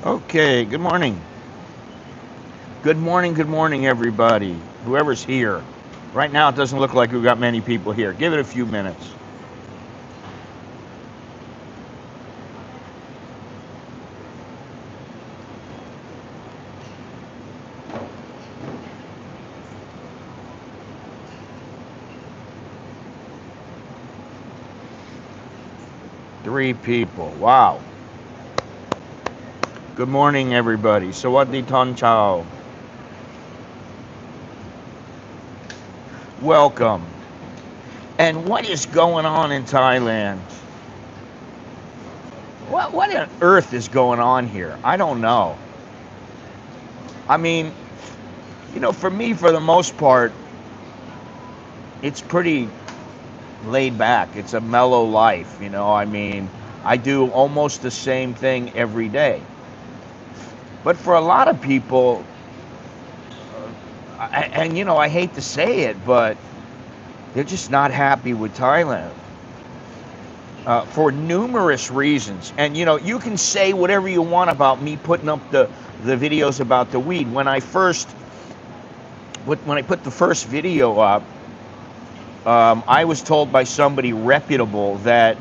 Okay, good morning. Good morning, everybody. Whoever's here. Right now, it doesn't look like we've got many people here. Give it a few minutes. Three people. Wow. Good morning, everybody. Sawadee ton chao. Welcome. And what is going on in Thailand? What on earth is going on here? I don't know. I mean, for me, for the most part, it's pretty laid back. It's a mellow life, I mean, I do almost the same thing every day. But for a lot of people, I hate to say it, but they're just not happy with Thailand for numerous reasons. And you can say whatever you want about me putting up the videos about the weed. When I put the first video up, I was told by somebody reputable that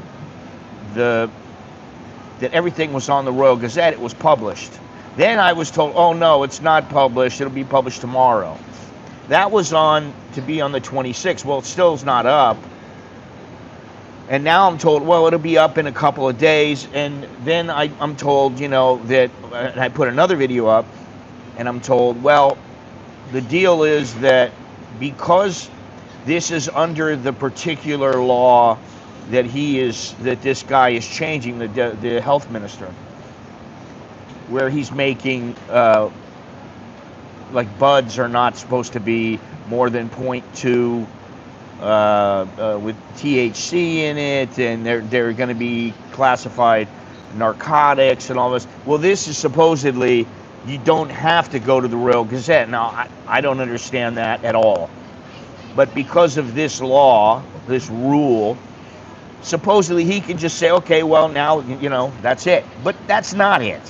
everything was on the Royal Gazette. It was published. Then I was told, oh no, it's not published. It'll be published tomorrow. That was to be on the 26th. Well, it still is not up. And now I'm told, well, it'll be up in a couple of days. And then I'm told, that and I put another video up, and I'm told, well, the deal is that because this is under the particular law that this guy is changing, the health minister, where he's making like buds are not supposed to be more than 0.2 with THC in it, and they're going to be classified narcotics and all this. Well, this is supposedly you don't have to go to the Royal Gazette. Now, I don't understand that at all. But because of this law, this rule, supposedly he can just say, okay, well, now, that's it. But that's not it.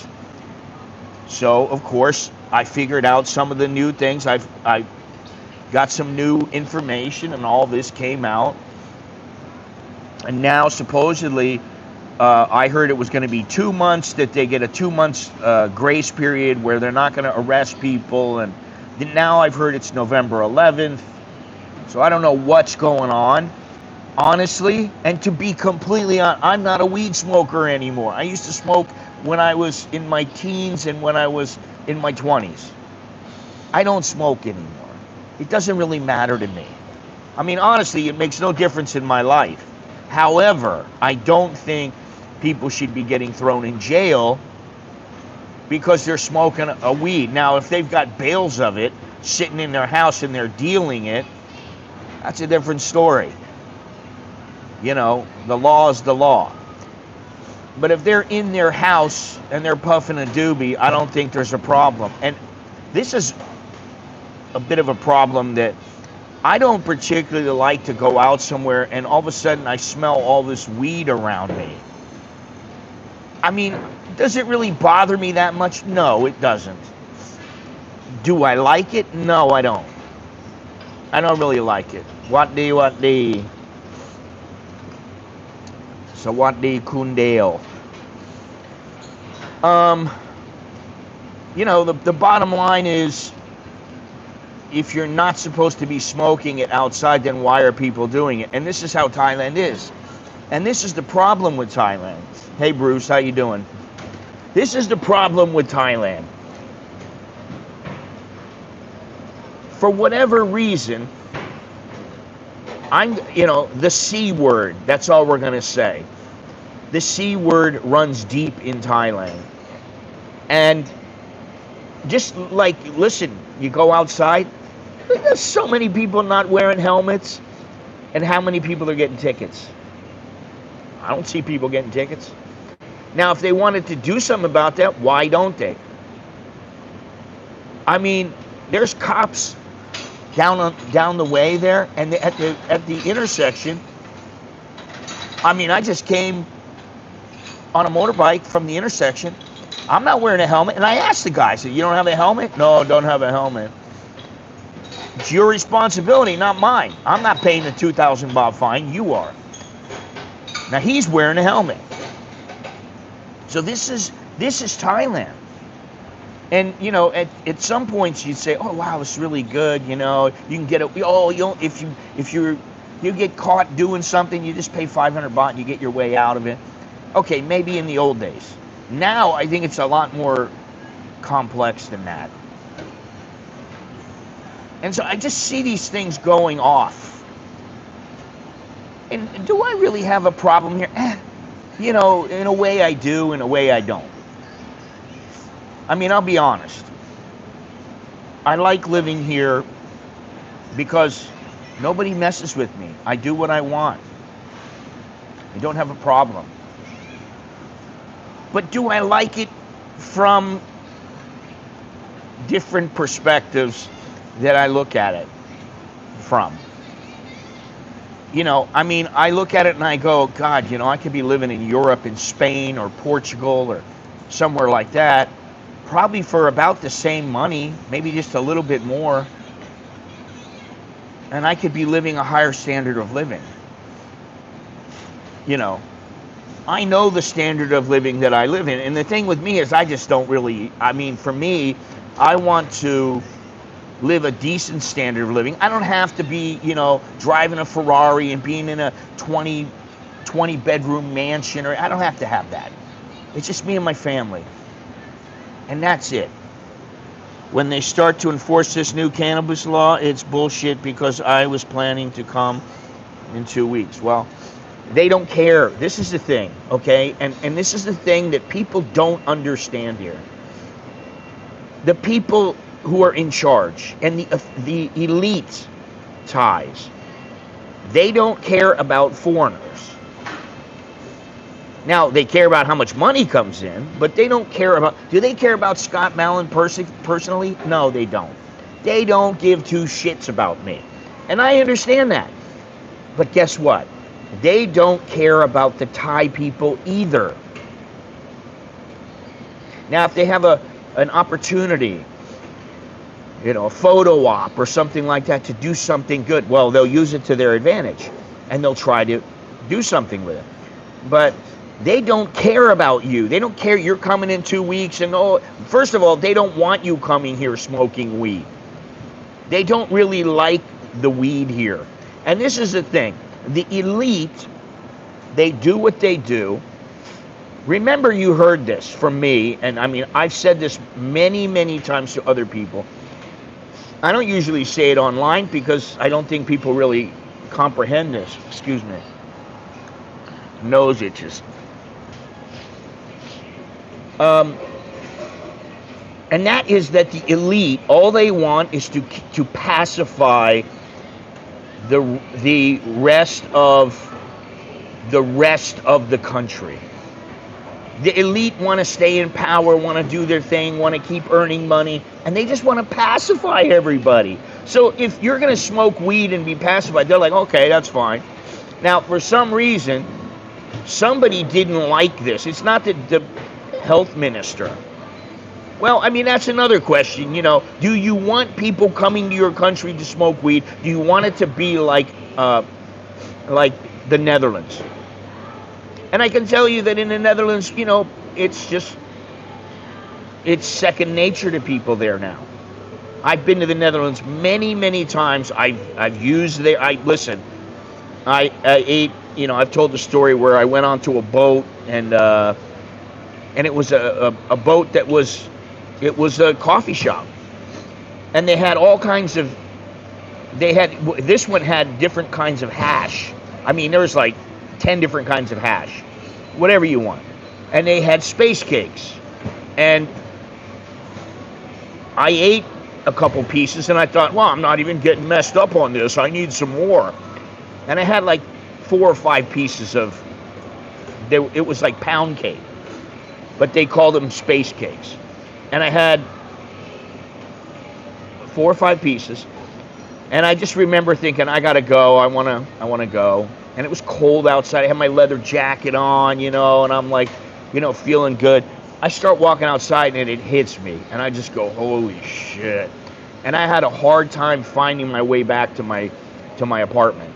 So, of course, I figured out some of the new things. I got some new information, and all this came out. And now, supposedly, I heard it was going to be 2 months, that they get a 2 months grace period where they're not going to arrest people. And now I've heard it's November 11th. So I don't know what's going on, honestly. And to be completely honest, I'm not a weed smoker anymore. I used to smoke when I was in my teens and when I was in my 20s. I don't smoke anymore. It doesn't really matter to me. I mean, honestly, it makes no difference in my life. However, I don't think people should be getting thrown in jail because they're smoking a weed. Now, if they've got bales of it sitting in their house and they're dealing it, that's a different story. The law is the law. But if they're in their house and they're puffing a doobie, I don't think there's a problem. And this is a bit of a problem that I don't particularly like to go out somewhere and all of a sudden I smell all this weed around me. I mean, does it really bother me that much? No, it doesn't. Do I like it? No, I don't. I don't really like it. What do? Sawadee Kundale. The bottom line is, if you're not supposed to be smoking it outside, then why are people doing it? And this is how Thailand is. And this is the problem with Thailand. Hey, Bruce, how you doing? This is the problem with Thailand. For whatever reason, the C word, that's all we're going to say. The C word runs deep in Thailand. And just like, listen, you go outside, there's so many people not wearing helmets, and how many people are getting tickets? I don't see people getting tickets. Now, if they wanted to do something about that, why don't they? I mean, there's cops down the way there, and at the intersection. I mean, I just came on a motorbike from the intersection, I'm not wearing a helmet. And I asked the guy, I said, you don't have a helmet? No, don't have a helmet. It's your responsibility, not mine. I'm not paying the 2,000 baht fine. You are. Now he's wearing a helmet. So this is Thailand. And you know, at some points you'd say, oh wow, it's really good. You know, you can get it. Oh, if you get caught doing something, you just pay 500 baht and you get your way out of it. Okay, maybe in the old days. Now I think it's a lot more complex than that. And so I just see these things going off. And do I really have a problem here? You know, in a way I do, in a way I don't. I mean, I'll be honest. I like living here because nobody messes with me. I do what I want. I don't have a problem. But do I like it from different perspectives that I look at it from? You know, I mean, I look at it and I go, God, you know, I could be living in Europe, in Spain or Portugal or somewhere like that, probably for about the same money, maybe just a little bit more, and I could be living a higher standard of living. You know, I know the standard of living that I live in, and the thing with me is I just don't really, I mean, for me, I want to live a decent standard of living. I don't have to be, you know, driving a Ferrari and being in a 20 bedroom mansion, or I don't have to have that. It's just me and my family. And that's it. When they start to enforce this new cannabis law, it's bullshit because I was planning to come in 2 weeks. Well, they don't care. This is the thing, okay? And this is the thing that people don't understand here. The people who are in charge and the elite Thais, they don't care about foreigners. Now, they care about how much money comes in, but they don't care about... Do they care about Scott Mallon personally? No, they don't. They don't give two shits about me. And I understand that. But guess what? They don't care about the Thai people either. Now, if they have an opportunity, you know, a photo op or something like that to do something good, well, they'll use it to their advantage and they'll try to do something with it. But they don't care about you. They don't care you're coming in 2 weeks and, oh, first of all, they don't want you coming here smoking weed. They don't really like the weed here. And this is the thing. The elite, they do what they do. Remember, you heard this from me, and I mean, I've said this many, many times to other people. I don't usually say it online because I don't think people really comprehend this. Excuse me. Nose itches. And that is that the elite, all they want is to pacify the rest of the country. The elite want to stay in power, want to do their thing, want to keep earning money, and they just want to pacify everybody. So if you're going to smoke weed and be pacified, they're like, okay, that's fine. Now, for some reason, somebody didn't like this. It's not the health minister. Well, I mean, that's another question. You know, do you want people coming to your country to smoke weed? Do you want it to be like the Netherlands? And I can tell you that in the Netherlands, you know, it's second nature to people there now. I've been to the Netherlands many, many times. I've used there. Listen, I ate. You know, I've told the story where I went onto a boat and it was a boat that was. It was a coffee shop, and they had all kinds of. This one had different kinds of hash. I mean, there was like 10 different kinds of hash, whatever you want. And they had space cakes. And I ate a couple pieces and I thought, well, I'm not even getting messed up on this. I need some more. And I had like 4 or 5 pieces of, it was like pound cake, but they called them space cakes. And I had 4 or 5 pieces. And I just remember thinking, I gotta go. I wanna go. And it was cold outside. I had my leather jacket on, you know, and I'm like, you know, feeling good. I start walking outside and it hits me, and I just go, holy shit. And I had a hard time finding my way back to my apartment,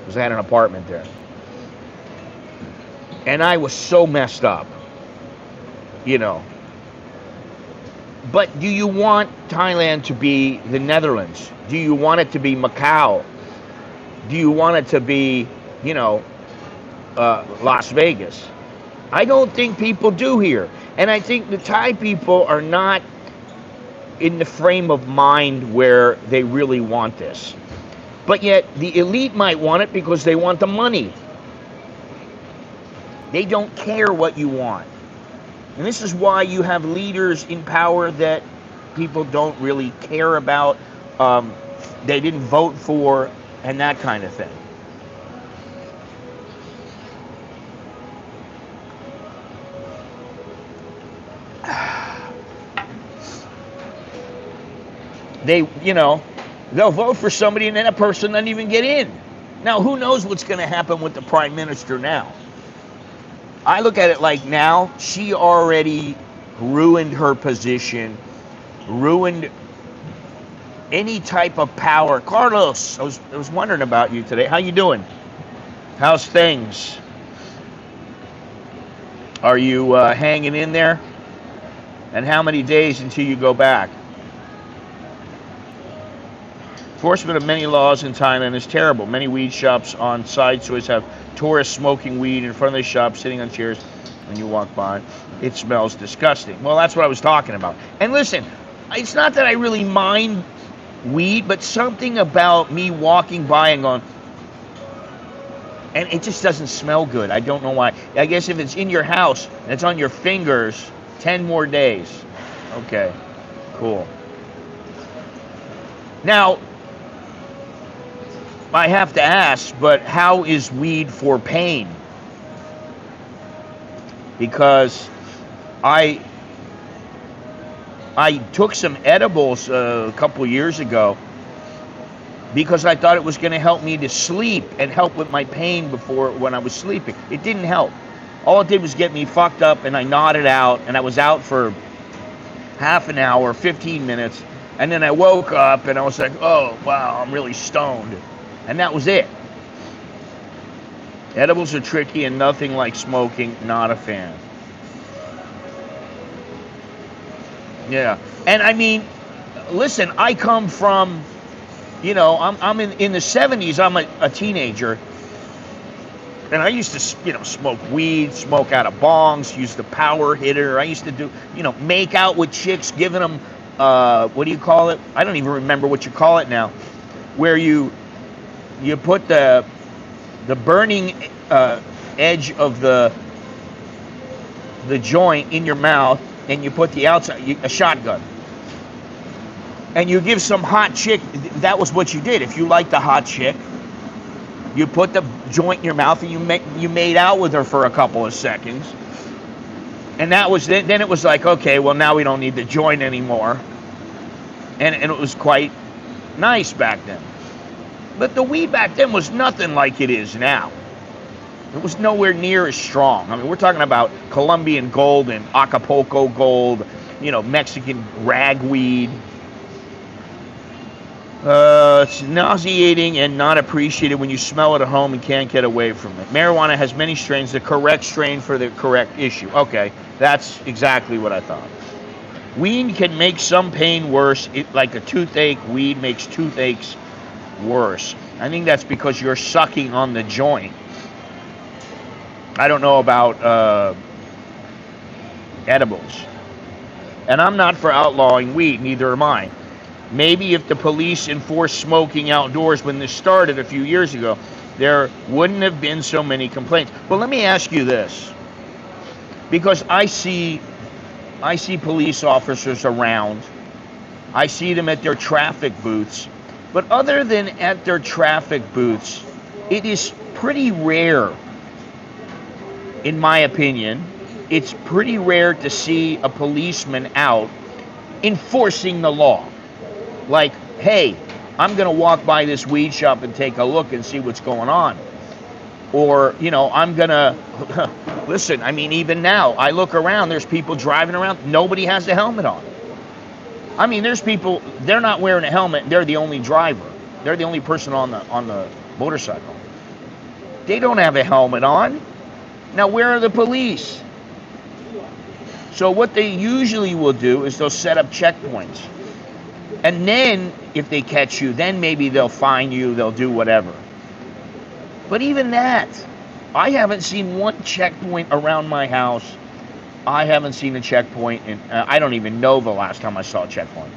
because I had an apartment there. And I was so messed up, you know. But do you want Thailand to be the Netherlands? Do you want it to be Macau? Do you want it to be, you know, Las Vegas? I don't think people do here. And I think the Thai people are not in the frame of mind where they really want this. But yet the elite might want it because they want the money. They don't care what you want. And this is why you have leaders in power that people don't really care about, they didn't vote for, and that kind of thing. They, you know, they'll vote for somebody and then a person doesn't even get in. Now, who knows what's going to happen with the prime minister now? I look at it like now, she already ruined her position, ruined any type of power. Carlos, I was wondering about you today. How you doing? How's things? Are you hanging in there? And how many days until you go back? Enforcement of many laws in Thailand is terrible. Many weed shops on side streets have tourists smoking weed in front of the shop, sitting on chairs when you walk by. It smells disgusting. Well, that's what I was talking about. And listen, it's not that I really mind weed, but something about me walking by and going, and it just doesn't smell good. I don't know why. I guess if it's in your house and it's on your fingers, 10 more days. Okay, cool. Now, I have to ask, but how is weed for pain? Because I took some edibles a couple years ago because I thought it was going to help me to sleep and help with my pain before when I was sleeping. It didn't help. All it did was get me fucked up, and I nodded out, and I was out for half an hour, 15 minutes, and then I woke up and I was like, oh, wow, I'm really stoned. And that was it. Edibles are tricky and nothing like smoking. Not a fan. Yeah. And I mean, listen, I come from, you know, I'm in the 70s. I'm a teenager. And I used to, you know, smoke weed, smoke out of bongs, use the power hitter. I used to do, you know, make out with chicks, giving them, what do you call it? I don't even remember what you call it now. Where you put the burning edge of the joint in your mouth, and you put the outside, a shotgun, and you give some hot chick. That was what you did. If you liked the hot chick, you put the joint in your mouth and you made out with her for a couple of seconds, and that was then it was like, okay, well, now we don't need the joint anymore, and it was quite nice back then. But the weed back then was nothing like it is now. It was nowhere near as strong. I mean, we're talking about Colombian gold and Acapulco gold, you know, Mexican ragweed. It's nauseating and not appreciated when you smell it at home and can't get away from it. Marijuana has many strains, the correct strain for the correct issue. Okay, that's exactly what I thought. Weed can make some pain worse. Like a toothache, weed makes toothaches worse. I think that's because you're sucking on the joint. I don't know about edibles. And I'm not for outlawing weed, neither am I. Maybe if the police enforced smoking outdoors when this started a few years ago, there wouldn't have been so many complaints. But let me ask you this, because I see police officers around. I see them at their traffic booths. But other than at their traffic booths, it is pretty rare, in my opinion, it's pretty rare to see a policeman out enforcing the law. Like, hey, I'm going to walk by this weed shop and take a look and see what's going on. Or, you know, I'm gonna, listen, I mean, even now, I look around, there's people driving around, nobody has a helmet on. I mean, there's people, they're not wearing a helmet, they're the only driver. They're the only person on the motorcycle. They don't have a helmet on. Now, where are the police? So what they usually will do is they'll set up checkpoints. And then, if they catch you, then maybe they'll fine you, they'll do whatever. But even that, I haven't seen one checkpoint around my house. I haven't seen a checkpoint, and I don't even know the last time I saw a checkpoint.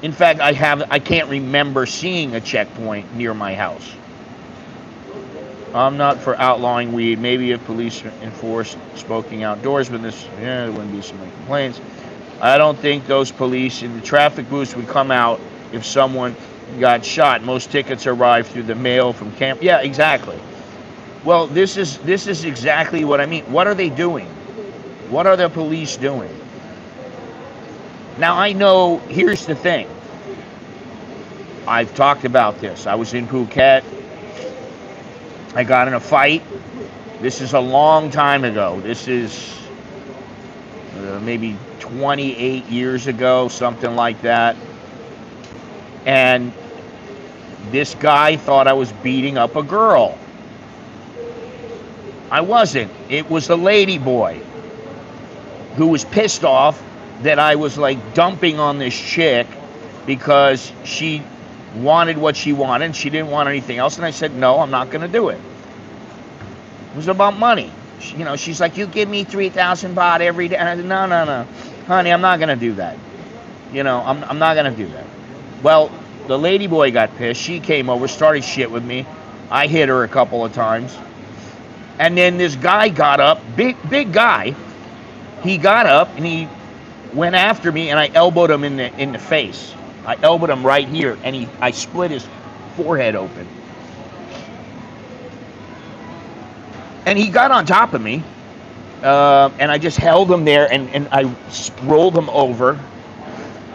In fact, I can't remember seeing a checkpoint near my house. I'm not for outlawing weed. Maybe if police enforced smoking outdoors, but there wouldn't be so many complaints. I don't think those police in the traffic booths would come out if someone got shot. Most tickets arrive through the mail from camp. Yeah, exactly. Well, this is exactly what I mean. What are they doing? What are the police doing? Now, I know, here's the thing. I've talked about this. I was in Phuket. I got in a fight. This is a long time ago. This is maybe 28 years ago, something like that. And this guy thought I was beating up a girl. I wasn't. It was the lady boy who was pissed off that I was like dumping on this chick because she wanted what she wanted and she didn't want anything else. And I said, no, I'm not going to do it. It was about money. You know, she's like, you give me 3,000 baht every day. And I said, no. Honey, I'm not going to do that. You know, I'm not going to do that. Well, the lady boy got pissed. She came over, started shit with me. I hit her a couple of times. And then this guy got up, big guy. He got up and he went after me and I elbowed him in the face. I elbowed him right here and I split his forehead open. And he got on top of me. And I just held him there and I rolled him over.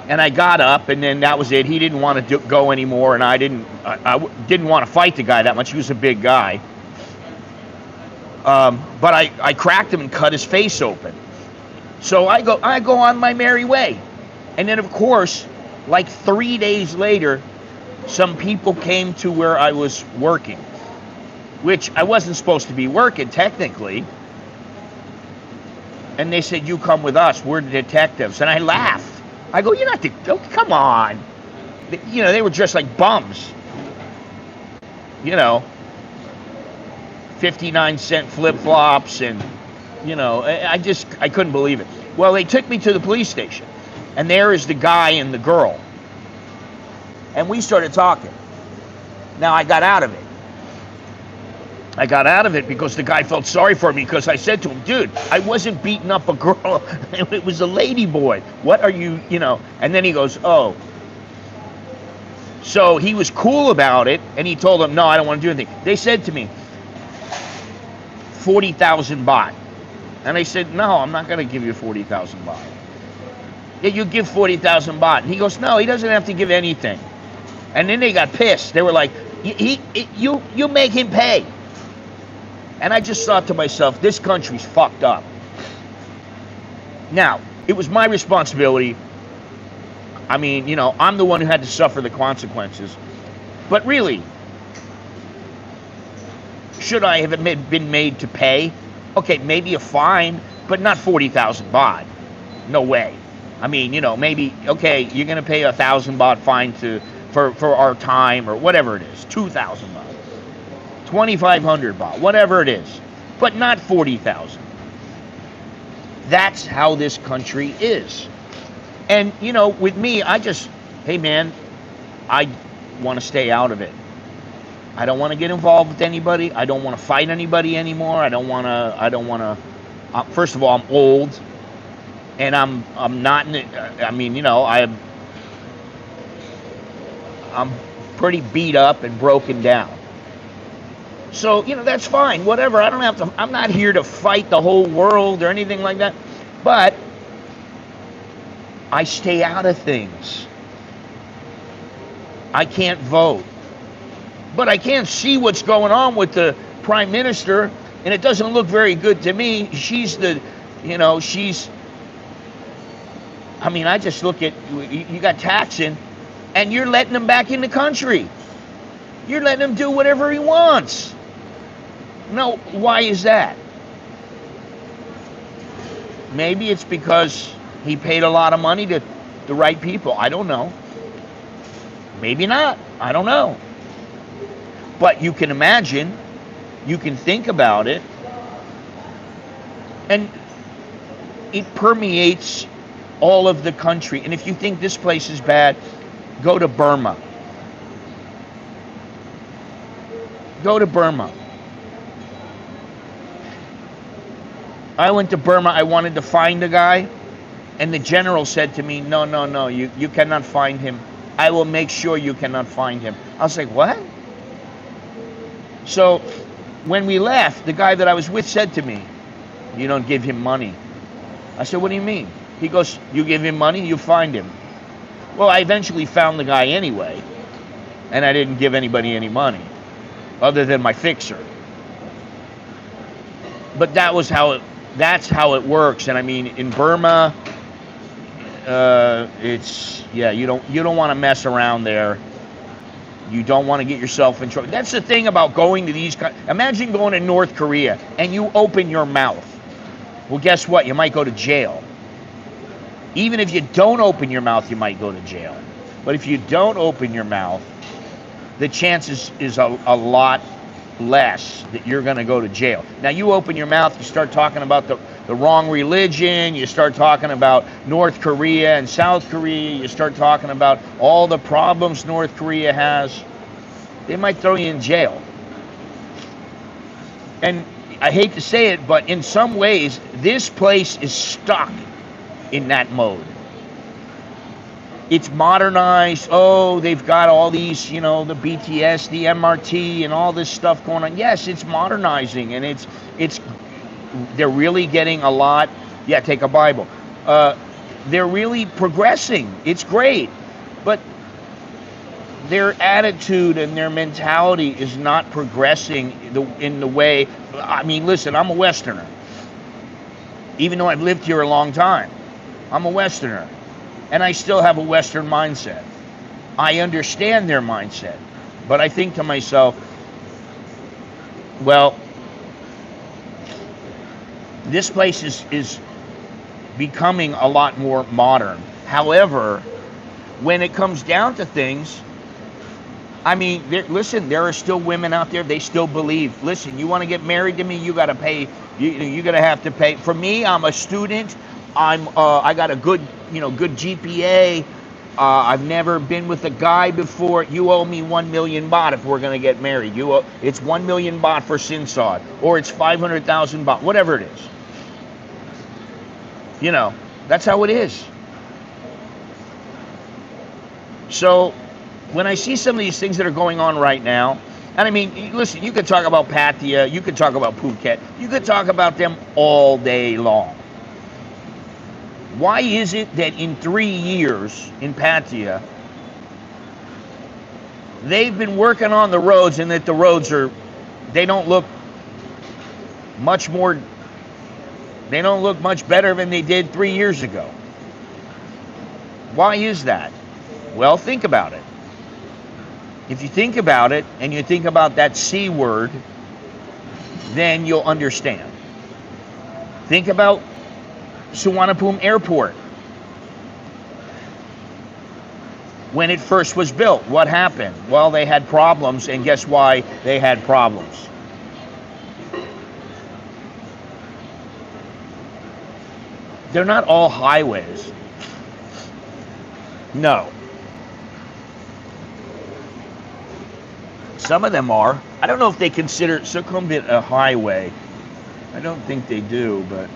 And I got up, and then that was it. He didn't want to go anymore, and I didn't want to fight the guy that much. He was a big guy. But I cracked him and cut his face open. So I go on my merry way. And then, of course, like 3 days later, some people came to where I was working, which I wasn't supposed to be working, technically. And they said, you come with us. We're the detectives. And I laughed. I go, you're not the, oh, come on. You know, they were dressed like bums. You know, 59-cent flip-flops and, you know, I couldn't believe it. Well, they took me to the police station. And there is the guy and the girl. And we started talking. Now, I got out of it. I got out of it because the guy felt sorry for me because I said to him, dude, I wasn't beating up a girl. It was a lady boy. What are you, you know? And then he goes, oh. So he was cool about it, and he told them, no, I don't want to do anything. They said to me, 40,000 baht. And I said, no, I'm not going to give you 40,000 baht. Yeah, you give 40,000 baht. And he goes, no, he doesn't have to give anything. And then they got pissed. They were like, you make him pay. And I just thought to myself, this country's fucked up. Now, it was my responsibility. I mean, you know, I'm the one who had to suffer the consequences. But really, should I have been made to pay? Okay, maybe a fine, but not 40,000 baht. No way. I mean, you know, maybe, okay, you're going to pay 1,000 baht fine for our time or whatever it is, 2,000 baht. 2,500 baht, whatever it is, but not 40,000. That's how this country is. And, you know, with me, hey man, I want to stay out of it. I don't want to get involved with anybody. I don't want to fight anybody anymore. I don't want to, first of all, I'm old, and I'm not, I mean, you know, I'm pretty beat up and broken down. So, you know, that's fine, whatever. I don't have to, I'm not here to fight the whole world or anything like that. But I stay out of things. I can't vote. But I can't see what's going on with the prime minister, and it doesn't look very good to me. She's the, I mean, I just look at, you got Thaksin, and you're letting him back in the country. You're letting him do whatever he wants. No, why is that? Maybe it's because he paid a lot of money to the right people. I don't know. Maybe not. I don't know. But you can imagine, you can think about it, and it permeates all of the country. And if you think this place is bad, go to Burma. Go to Burma. I went to Burma. I wanted to find a guy, and the general said to me, no, you cannot find him. I will make sure you cannot find him. I was like, what? So when we left, the guy that I was with said to me, you don't give him money. I said, what do you mean? He goes, you give him money, you find him. Well, I eventually found the guy anyway, and I didn't give anybody any money, other than my fixer. But that's how it works. And I mean, in Burma, you don't want to mess around there. You don't want to get yourself in trouble. That's the thing about going to these. Imagine going to North Korea and you open your mouth. Well, guess what? You might go to jail. Even if you don't open your mouth, you might go to jail. But if you don't open your mouth, the chances is a lot less that you're going to go to jail. Now, you open your mouth, you start talking about the wrong religion, you start talking about North Korea and South Korea, you start talking about all the problems North Korea has, they might throw you in jail. And I hate to say it, but in some ways, this place is stuck in that mode. It's modernized. Oh, they've got all these, the BTS, the MRT, and all this stuff going on. Yes, it's modernizing, and they're really getting a lot. Yeah, take a Bible. They're really progressing. It's great, but their attitude and their mentality is not progressing in the way. I mean, listen, I'm a Westerner. Even though I've lived here a long time, I'm a Westerner. And I still have a Western mindset. I understand their mindset. But I think to myself, well, this place is becoming a lot more modern. However, when it comes down to things, I mean, listen, there are still women out there, they still believe, listen, you want to get married to me, you got to pay, you're going to have to pay. For me, I'm a student. I got a good GPA. I've never been with a guy before. You owe me 1 million baht if we're going to get married. It's 1 million baht for Sinsod, or it's 500,000 baht, whatever it is. That's how it is. So when I see some of these things that are going on right now, and I mean, listen, you could talk about Pattaya, you could talk about Phuket, you could talk about them all day long. Why is it that in 3 years in Pattaya, they've been working on the roads, and that the roads they don't look much better than they did 3 years ago? Why is that? Well, think about it. If you think about it, and you think about that C word, then you'll understand. Think about Suvarnabhumi Airport. When it first was built, what happened? Well, they had problems, and guess why they had problems? They're not all highways. No. Some of them are. I don't know if they consider Sukhumvit a highway. I don't think they do, but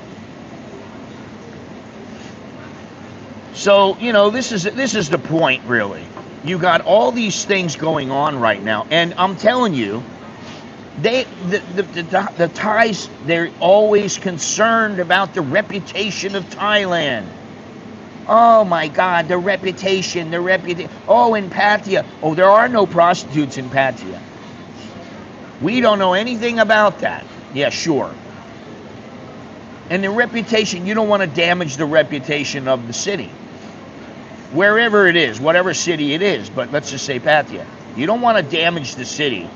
so, this is the point, really. You got all these things going on right now, and I'm telling you, the Thais, they're always concerned about the reputation of Thailand. Oh my God, the reputation. Oh, in Pattaya. Oh, there are no prostitutes in Pattaya. We don't know anything about that. Yeah, sure. And the reputation, you don't want to damage the reputation of the city. Wherever it is, whatever city it is, but let's just say Pattaya. You don't want to damage the city.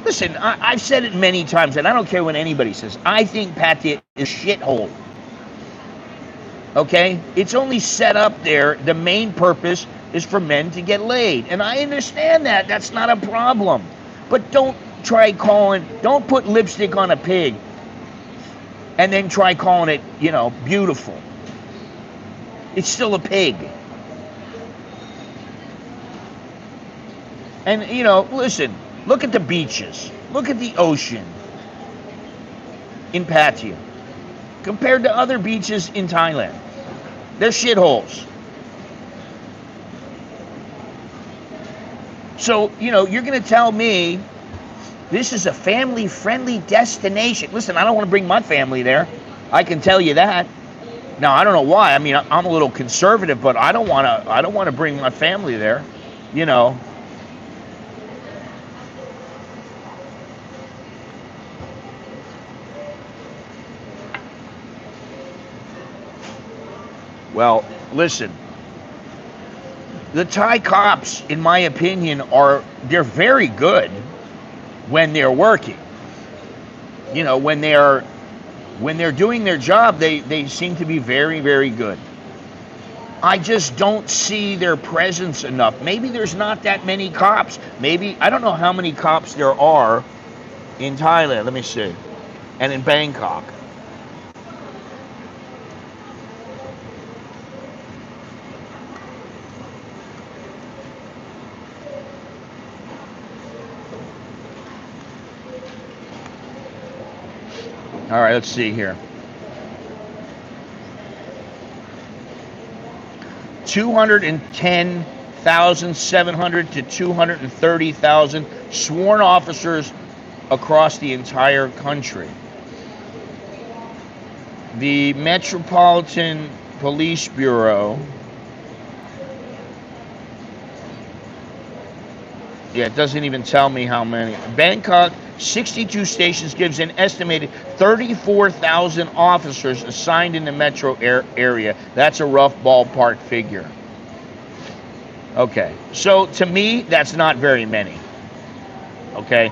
Listen, I've said it many times, and I don't care what anybody says. I think Pattaya is a shithole. Okay? It's only set up there, the main purpose is for men to get laid. And I understand that. That's not a problem. But don't put lipstick on a pig and then try calling it, beautiful. It's still a pig. And, listen, look at the beaches. Look at the ocean in Pattaya compared to other beaches in Thailand. They're shitholes. So, you're going to tell me this is a family-friendly destination. Listen, I don't want to bring my family there. I can tell you that. Now, I don't know why. I mean, I'm a little conservative, but I don't want to bring my family there. Well, listen. The Thai cops, in my opinion, they're very good when they're working. When they're doing their job, they seem to be very, very good. I just don't see their presence enough. Maybe there's not that many cops. Maybe, I don't know how many cops there are in Thailand, let me see, and in Bangkok. All right, let's see here. 210,700 to 230,000 sworn officers across the entire country. The Metropolitan Police Bureau, it doesn't even tell me how many. Bangkok, 62 stations, gives an estimated 34,000 officers assigned in the metro area. That's a rough ballpark figure. Okay, so to me, that's not very many. Okay.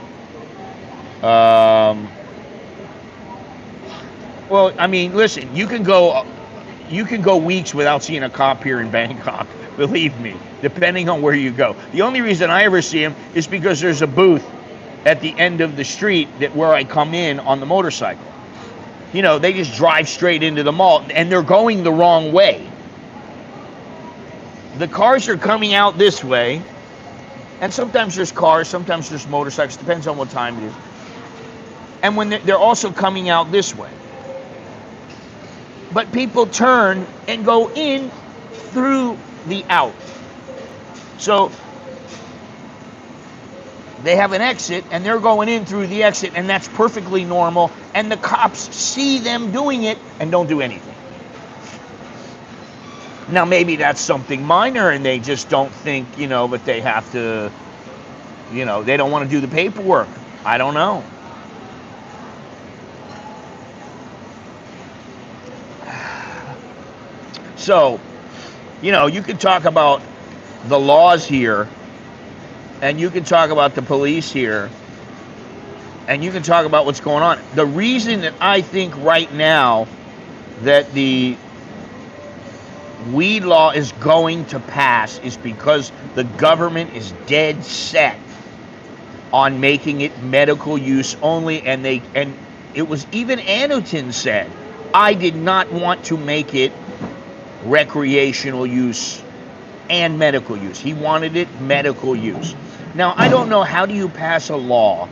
Well, I mean, listen, you can go weeks without seeing a cop here in Bangkok. Believe me, depending on where you go. The only reason I ever see him is because there's a booth at the end of the street where I come in on the motorcycle. They just drive straight into the mall, and they're going the wrong way. The cars are coming out this way, and sometimes there's cars, sometimes there's motorcycles, depends on what time it is. And when they're also coming out this way. But people turn and go in through the out. So they have an exit and they're going in through the exit, and that's perfectly normal, and the cops see them doing it and don't do anything. Now maybe that's something minor and they just don't think, but they have to, they don't want to do the paperwork. I don't know. So, you can talk about the laws here, and you can talk about the police here, and you can talk about what's going on. The reason that I think right now that the weed law is going to pass is because the government is dead set on making it medical use only, and it was even Anutin said, I did not want to make it recreational use and medical use. He wanted it medical use. Now, I don't know, how do you pass a law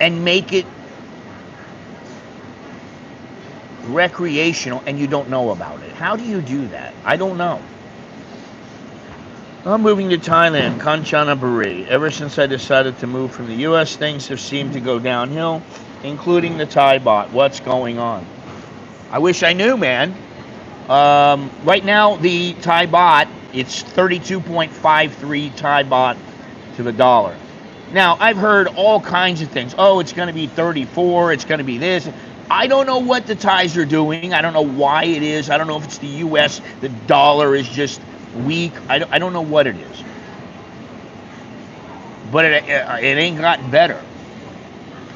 and make it recreational and you don't know about it? How do you do that? I don't know. I'm moving to Thailand, Kanchanaburi. Ever since I decided to move from the U.S., things have seemed to go downhill, including the Thai baht. What's going on? I wish I knew, man. Right now, the Thai baht It's 32.53 Thai baht to the dollar. Now, I've heard all kinds of things. Oh, it's going to be 34. It's going to be this. I don't know what the Thais are doing. I don't know why it is. I don't know if it's the U.S. The dollar is just weak. I don't know what it is. But it ain't gotten better.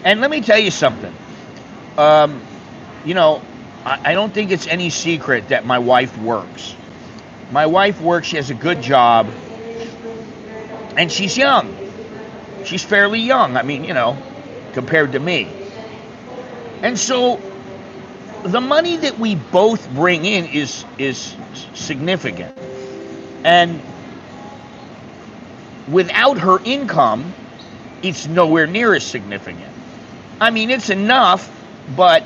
And let me tell you something. You know, I don't think it's any secret that my wife works. My wife works. She has a good job. And she's young. She's fairly young. I mean, you know, compared to me. And so the money that we both bring in is significant. And without her income, it's nowhere near as significant. I mean, it's enough, but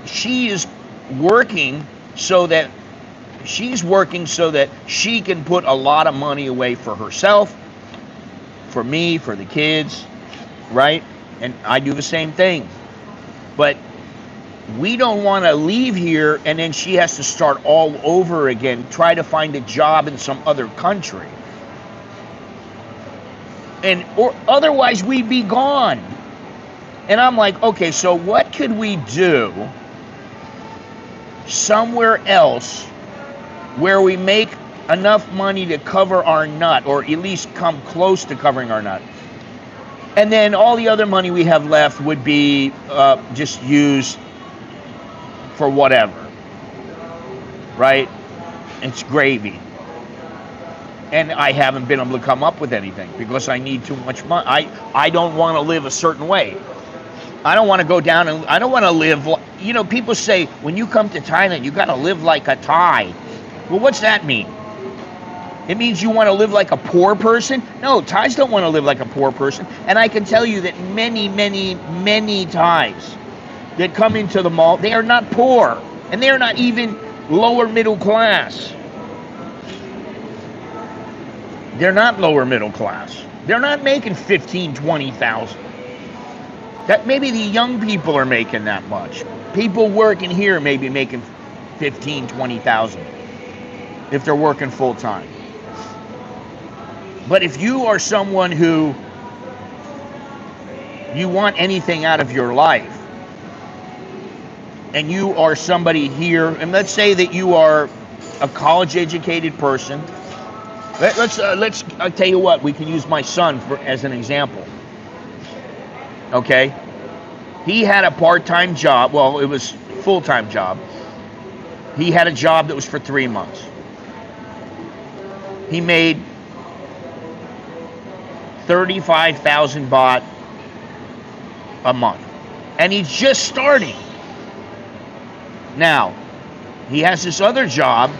she is working so that she can put a lot of money away for herself, for me, for the kids, right? And I do the same thing. But we don't want to leave here and then she has to start all over again, try to find a job in some other country. Or otherwise we'd be gone. And I'm like, okay, so what could we do somewhere else where we make enough money to cover our nut, or at least come close to covering our nut? And then all the other money we have left would be just used for whatever, right? It's gravy. And I haven't been able to come up with anything because I need too much money. I don't want to live a certain way. I don't want to go down and I don't want to live, you know, people say when you come to Thailand, you got to live like a Thai. Well, what's that mean? It means you want to live like a poor person? No, Thais don't want to live like a poor person. And I can tell you that many, many, many Thais that come into the mall, they are not poor. And they are not even lower middle class. They're not lower middle class. They're not making 15, 20,000. That maybe the young people are making that much. People working here may be making 15, 20,000 if they're working full time. But if you are someone who you want anything out of your life, and you are somebody here, and let's say that you are a college-educated person. Let's I'll tell you what, we can use my son as an example. Okay? He had a part-time job. Well, it was a full-time job. He had a job that was for 3 months. He made 35,000 baht a month. And he's just starting. Now, he has this other job.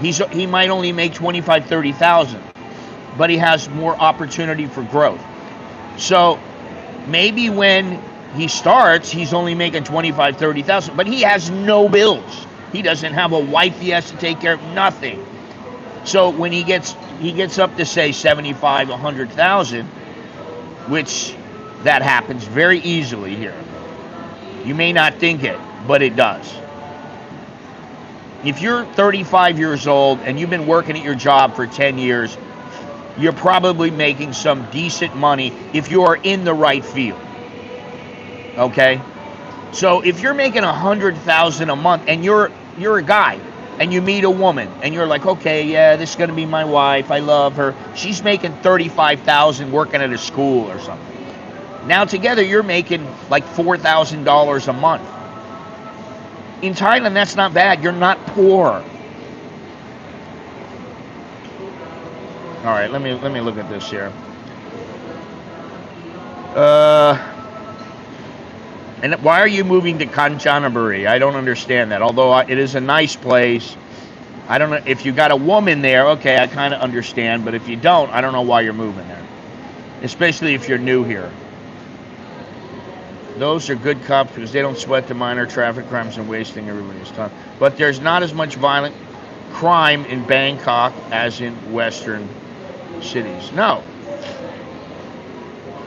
He might only make 25, 30,000, but he has more opportunity for growth. So maybe when he starts, he's only making 25, 30,000, but he has no bills. He doesn't have a wife he has to take care of, nothing. So when he gets up to say 75, 100,000, which that happens very easily here. You may not think it, but it does. If you're 35 years old and you've been working at your job for 10 years, you're probably making some decent money if you are in the right field. Okay? So if you're making 100,000 a month and you're a guy and you meet a woman and you're like, okay, yeah, this is going to be my wife. I love her. She's making 35,000 working at a school or something. Now together you're making like $4,000 a month. In Thailand, that's not bad. You're not poor. All right, let me look at this here. And why are you moving to Kanchanaburi? I don't understand that. Although it is a nice place. I don't know if you got a woman there. Okay, I kind of understand. But if you don't, I don't know why you're moving there. Especially if you're new here. Those are good cops because they don't sweat the minor traffic crimes and wasting everybody's time. But there's not as much violent crime in Bangkok as in Western cities. No.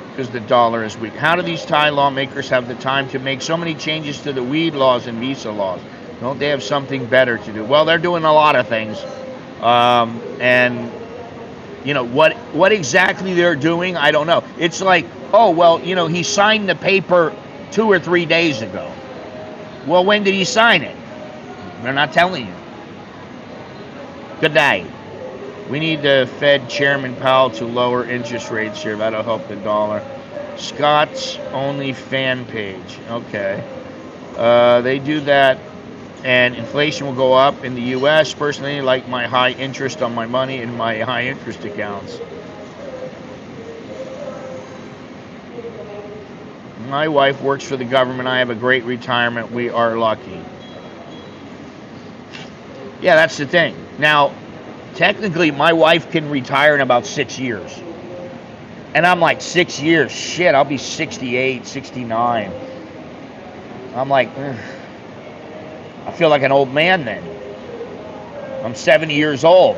Because the dollar is weak. How do these Thai lawmakers have the time to make so many changes to the weed laws and visa laws? Don't they have something better to do? Well, they're doing a lot of things. And you know what exactly they're doing, I don't know. It's like, oh well, you know, he signed the paper 2 or 3 days ago. Well, when did he sign it? They're not telling you. Good day. We need the Fed Chairman Powell to lower interest rates here. That'll help the dollar. Scott's only fan page. Okay. They do that, and inflation will go up in the U.S. Personally, like my high interest on my money in my high interest accounts. My wife works for the government. I have a great retirement. We are lucky. Yeah, that's the thing. Now, technically, my wife can retire in about 6 years. And I'm like, 6 years? Shit, I'll be 68, 69. I'm like, ugh. I feel like an old man then. I'm 70 years old,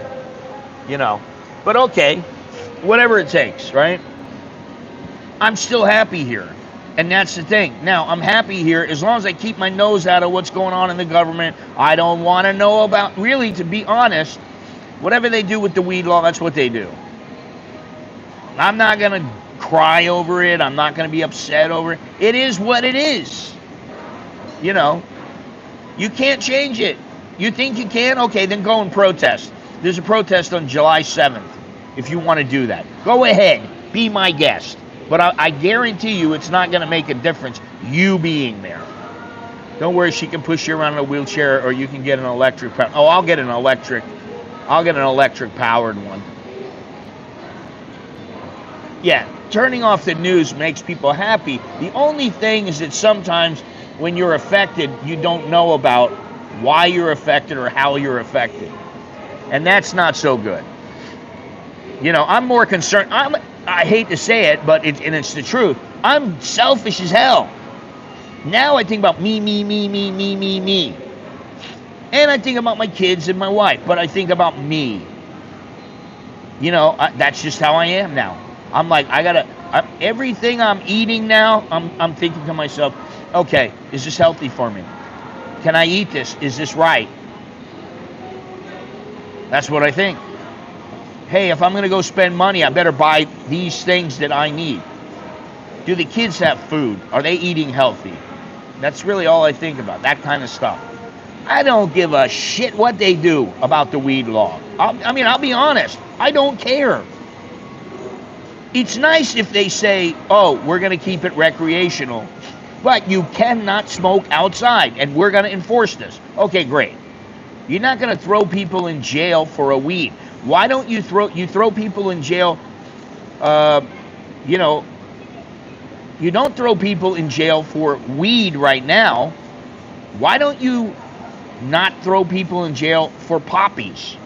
you know. But okay, whatever it takes, right? I'm still happy here. And that's the thing. Now, I'm happy here as long as I keep my nose out of what's going on in the government. I don't want to know about, really, to be honest, whatever they do with the weed law, that's what they do. I'm not going to cry over it. I'm not going to be upset over it. It is what it is. You know, you can't change it. You think you can? Okay, then go and protest. There's a protest on July 7th if you want to do that. Go ahead. Be my guest. But I guarantee you it's not going to make a difference, you being there. Don't worry, she can push you around in a wheelchair, or you can get an electric. Oh, I'll get an electric powered one. Yeah, turning off the news makes people happy. The only thing is that sometimes when you're affected, you don't know about why you're affected or how you're affected. And that's not so good. You know, I'm more concerned. I hate to say it, but it's the truth. I'm selfish as hell. Now I think about me. And I think about my kids and my wife, but I think about me. You know, that's just how I am now. I'm like, everything I'm eating now, I'm thinking to myself, okay, is this healthy for me? Can I eat this? Is this right? That's what I think. Hey, if I'm going to go spend money, I better buy these things that I need. Do the kids have food? Are they eating healthy? That's really all I think about, that kind of stuff. I don't give a shit what they do about the weed law. I'll be honest. I don't care. It's nice if they say, oh, we're going to keep it recreational, but you cannot smoke outside, and we're going to enforce this. Okay, great. You're not going to throw people in jail for a weed. Why don't you throw people in jail? You know, you don't throw people in jail for weed right now. Why don't you not throw people in jail for poppies?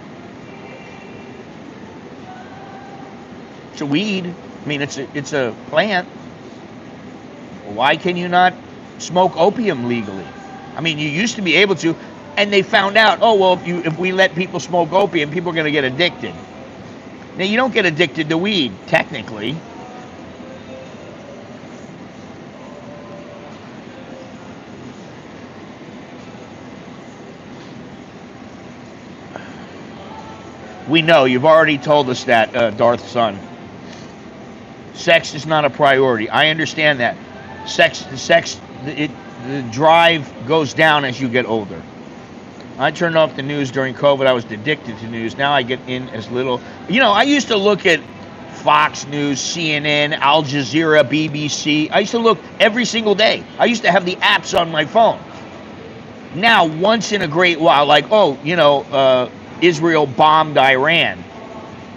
It's a weed. I mean, it's a plant. Why can you not smoke opium legally? I mean, you used to be able to. And they found out, oh, well, if we let people smoke opium, people are going to get addicted. Now, you don't get addicted to weed, technically. We know, you've already told us that, Darth's son. Sex is not a priority. I understand that. The drive goes down as you get older. I turned off the news during COVID. I was addicted to news. Now I get in as little. You know, I used to look at Fox News, CNN, Al Jazeera, BBC. I used to look every single day. I used to have the apps on my phone. Now, once in a great while, like, oh, you know, Israel bombed Iran.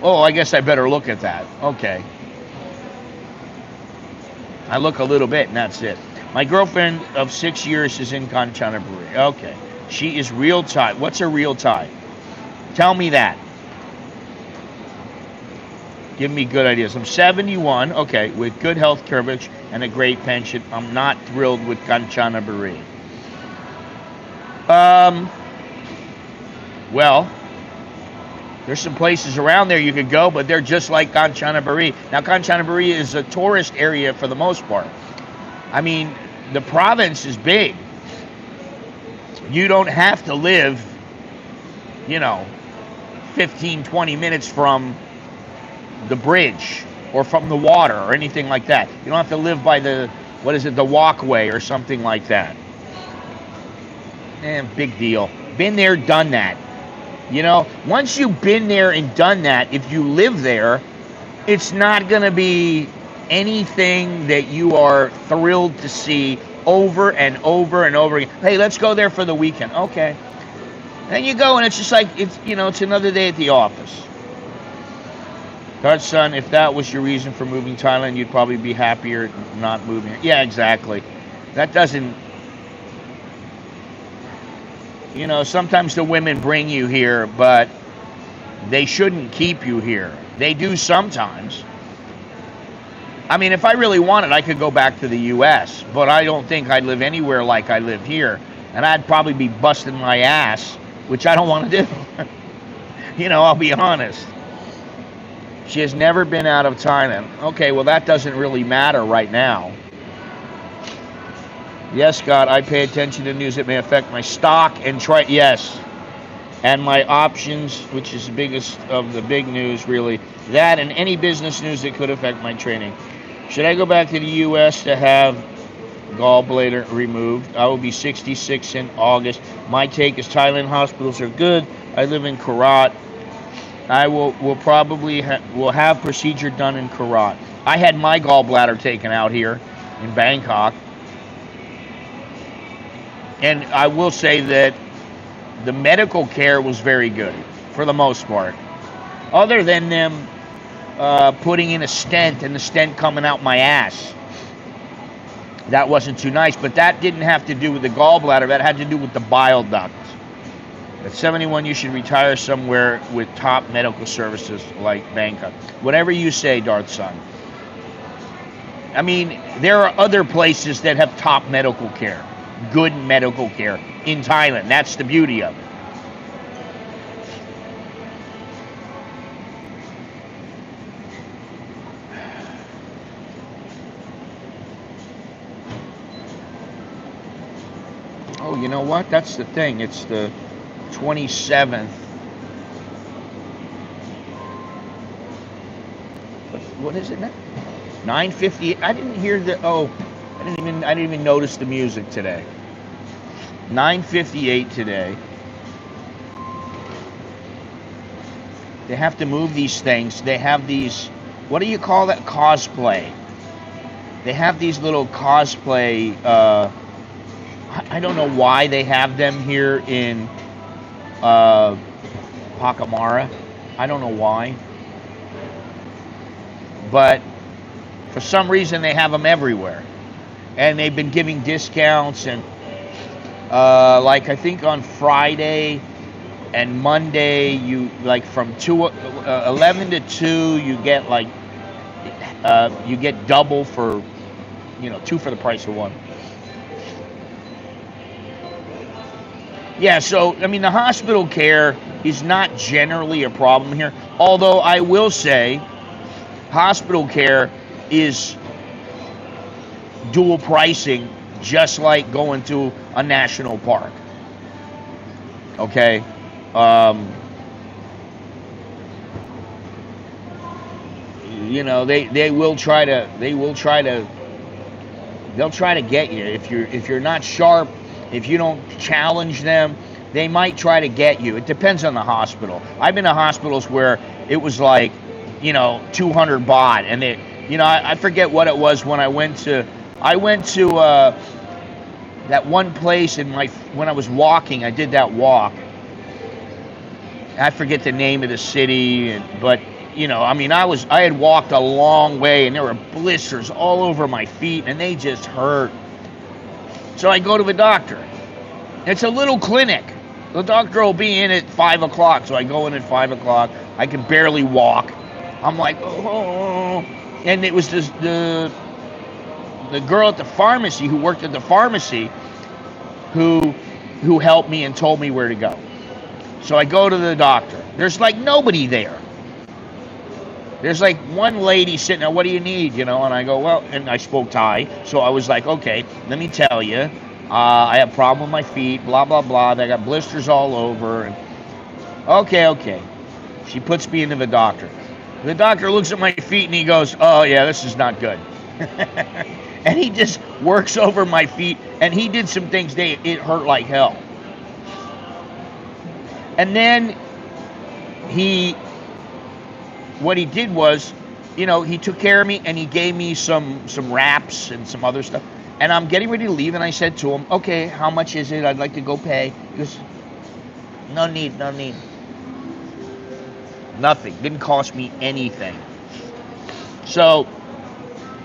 Oh, I guess I better look at that. Okay. I look a little bit, and that's it. My girlfriend of 6 years is in Kanchanaburi. Okay. She is real Thai. What's a real Thai? Tell me that. Give me good ideas. I'm 71, okay, with good health coverage and a great pension. I'm not thrilled with Kanchanaburi. Well, there's some places around there you could go, but they're just like Kanchanaburi. Now, Kanchanaburi is a tourist area for the most part. I mean, the province is big. You don't have to live, you know, 15, 20 minutes from the bridge or from the water or anything like that. You don't have to live by the, what is it, the walkway or something like that. Big deal. Been there, done that. You know, once you've been there and done that, if you live there, it's not going to be anything that you are thrilled to see over and over and over again. Hey, let's go there for the weekend. Okay. Then you go and it's just like, it's, you know, it's another day at the office. Son, if that was your reason for moving Thailand, you'd probably be happier not moving. Yeah, exactly. That doesn't, you know, sometimes the women bring you here, but they shouldn't keep you here. They do sometimes. I mean, if I really wanted, I could go back to the U.S., but I don't think I'd live anywhere like I live here. And I'd probably be busting my ass, which I don't want to do. You know, I'll be honest. She has never been out of Thailand. Okay, well, that doesn't really matter right now. Yes, Scott, I pay attention to news that may affect my stock and yes. And my options, which is the biggest of the big news, really. That and any business news that could affect my trading. Should I go back to the U.S. to have gallbladder removed? I will be 66 in August. My take is Thailand hospitals are good. I live in Korat. I will probably will have procedure done in Korat. I had my gallbladder taken out here in Bangkok. And I will say that the medical care was very good, for the most part. Other than them putting in a stent and the stent coming out my ass. That wasn't too nice, but that didn't have to do with the gallbladder. That had to do with the bile duct. At 71, you should retire somewhere with top medical services like Bangkok. Whatever you say, Darth Son. I mean, there are other places that have top medical care. Good medical care in Thailand. That's the beauty of it. Oh, you know what? That's the thing. It's the 27th. What is it now? 9:58. I didn't hear the. Oh. I didn't even notice the music today. 9:58 today. They have to move these things. They have these, what do you call that? Cosplay. They have these little cosplay, I don't know why they have them here in Pacamara. I don't know why. But for some reason they have them everywhere. And they've been giving discounts, and like I think on Friday and Monday, you like from 11 to 2, you get like you get double for, you know, 2 for the price of 1. Yeah, so I mean the hospital care is not generally a problem here. Although I will say, hospital care is dual pricing, just like going to a national park. Okay, you know, they'll try to get you if you're not sharp. If you don't challenge them, they might try to get you. It depends on the hospital. I've been to hospitals where it was like, you know, 200 baht, and it, you know, I forget what it was when I went to that one place when I was walking. I did that walk. I forget the name of the city, but you know, I mean, I had walked a long way, and there were blisters all over my feet, and they just hurt. So I go to the doctor. It's a little clinic. The doctor will be in at 5 o'clock, so I go in at 5 o'clock. I can barely walk. I'm like, oh, and it was the girl at the pharmacy who worked at the pharmacy who helped me and told me where to go. So I go to the doctor. There's like nobody there. There's like one lady sitting there, what do you need, you know? And I go, well, and I spoke Thai. So I was like, okay, let me tell you. I have a problem with my feet, blah, blah, blah. They got blisters all over. And okay. She puts me into the doctor. The doctor looks at my feet and he goes, oh yeah, this is not good. And he just works over my feet, and he did some things, it hurt like hell. And then what he did was, you know, he took care of me and he gave me some wraps and some other stuff. And I'm getting ready to leave, and I said to him, okay, how much is it? I'd like to go pay. He goes, no need. Nothing. Didn't cost me anything. So,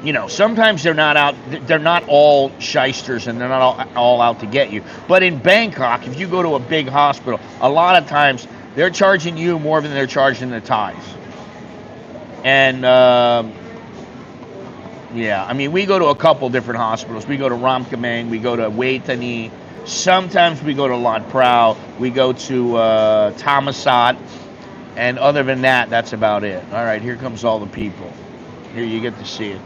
you know, sometimes they're not all shysters, and they're not all out to get you. But in Bangkok, if you go to a big hospital, a lot of times they're charging you more than they're charging the Thais. And, yeah, I mean, we go to a couple different hospitals. We go to Ramkhameng, we go to Hue Thani, sometimes we go to Lat Phrao, we go to Thammasat, and other than that, that's about it. All right, here comes all the people. Here, you get to see it.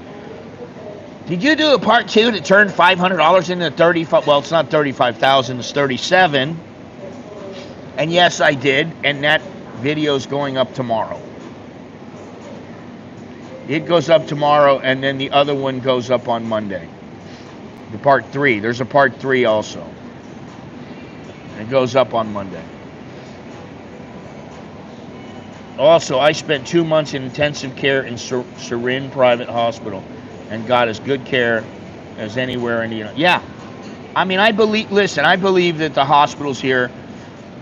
Did you do a part 2 that turned $500 into 35? Well, it's not 35,000, it's 37. And yes, I did, and that video's going up tomorrow. It goes up tomorrow, and then the other one goes up on Monday. The part 3. There's a part 3 also. It goes up on Monday. Also, I spent 2 months in intensive care in Suwon Private Hospital and got as good care as anywhere in the United States. Yeah. I mean, I believe that the hospitals here,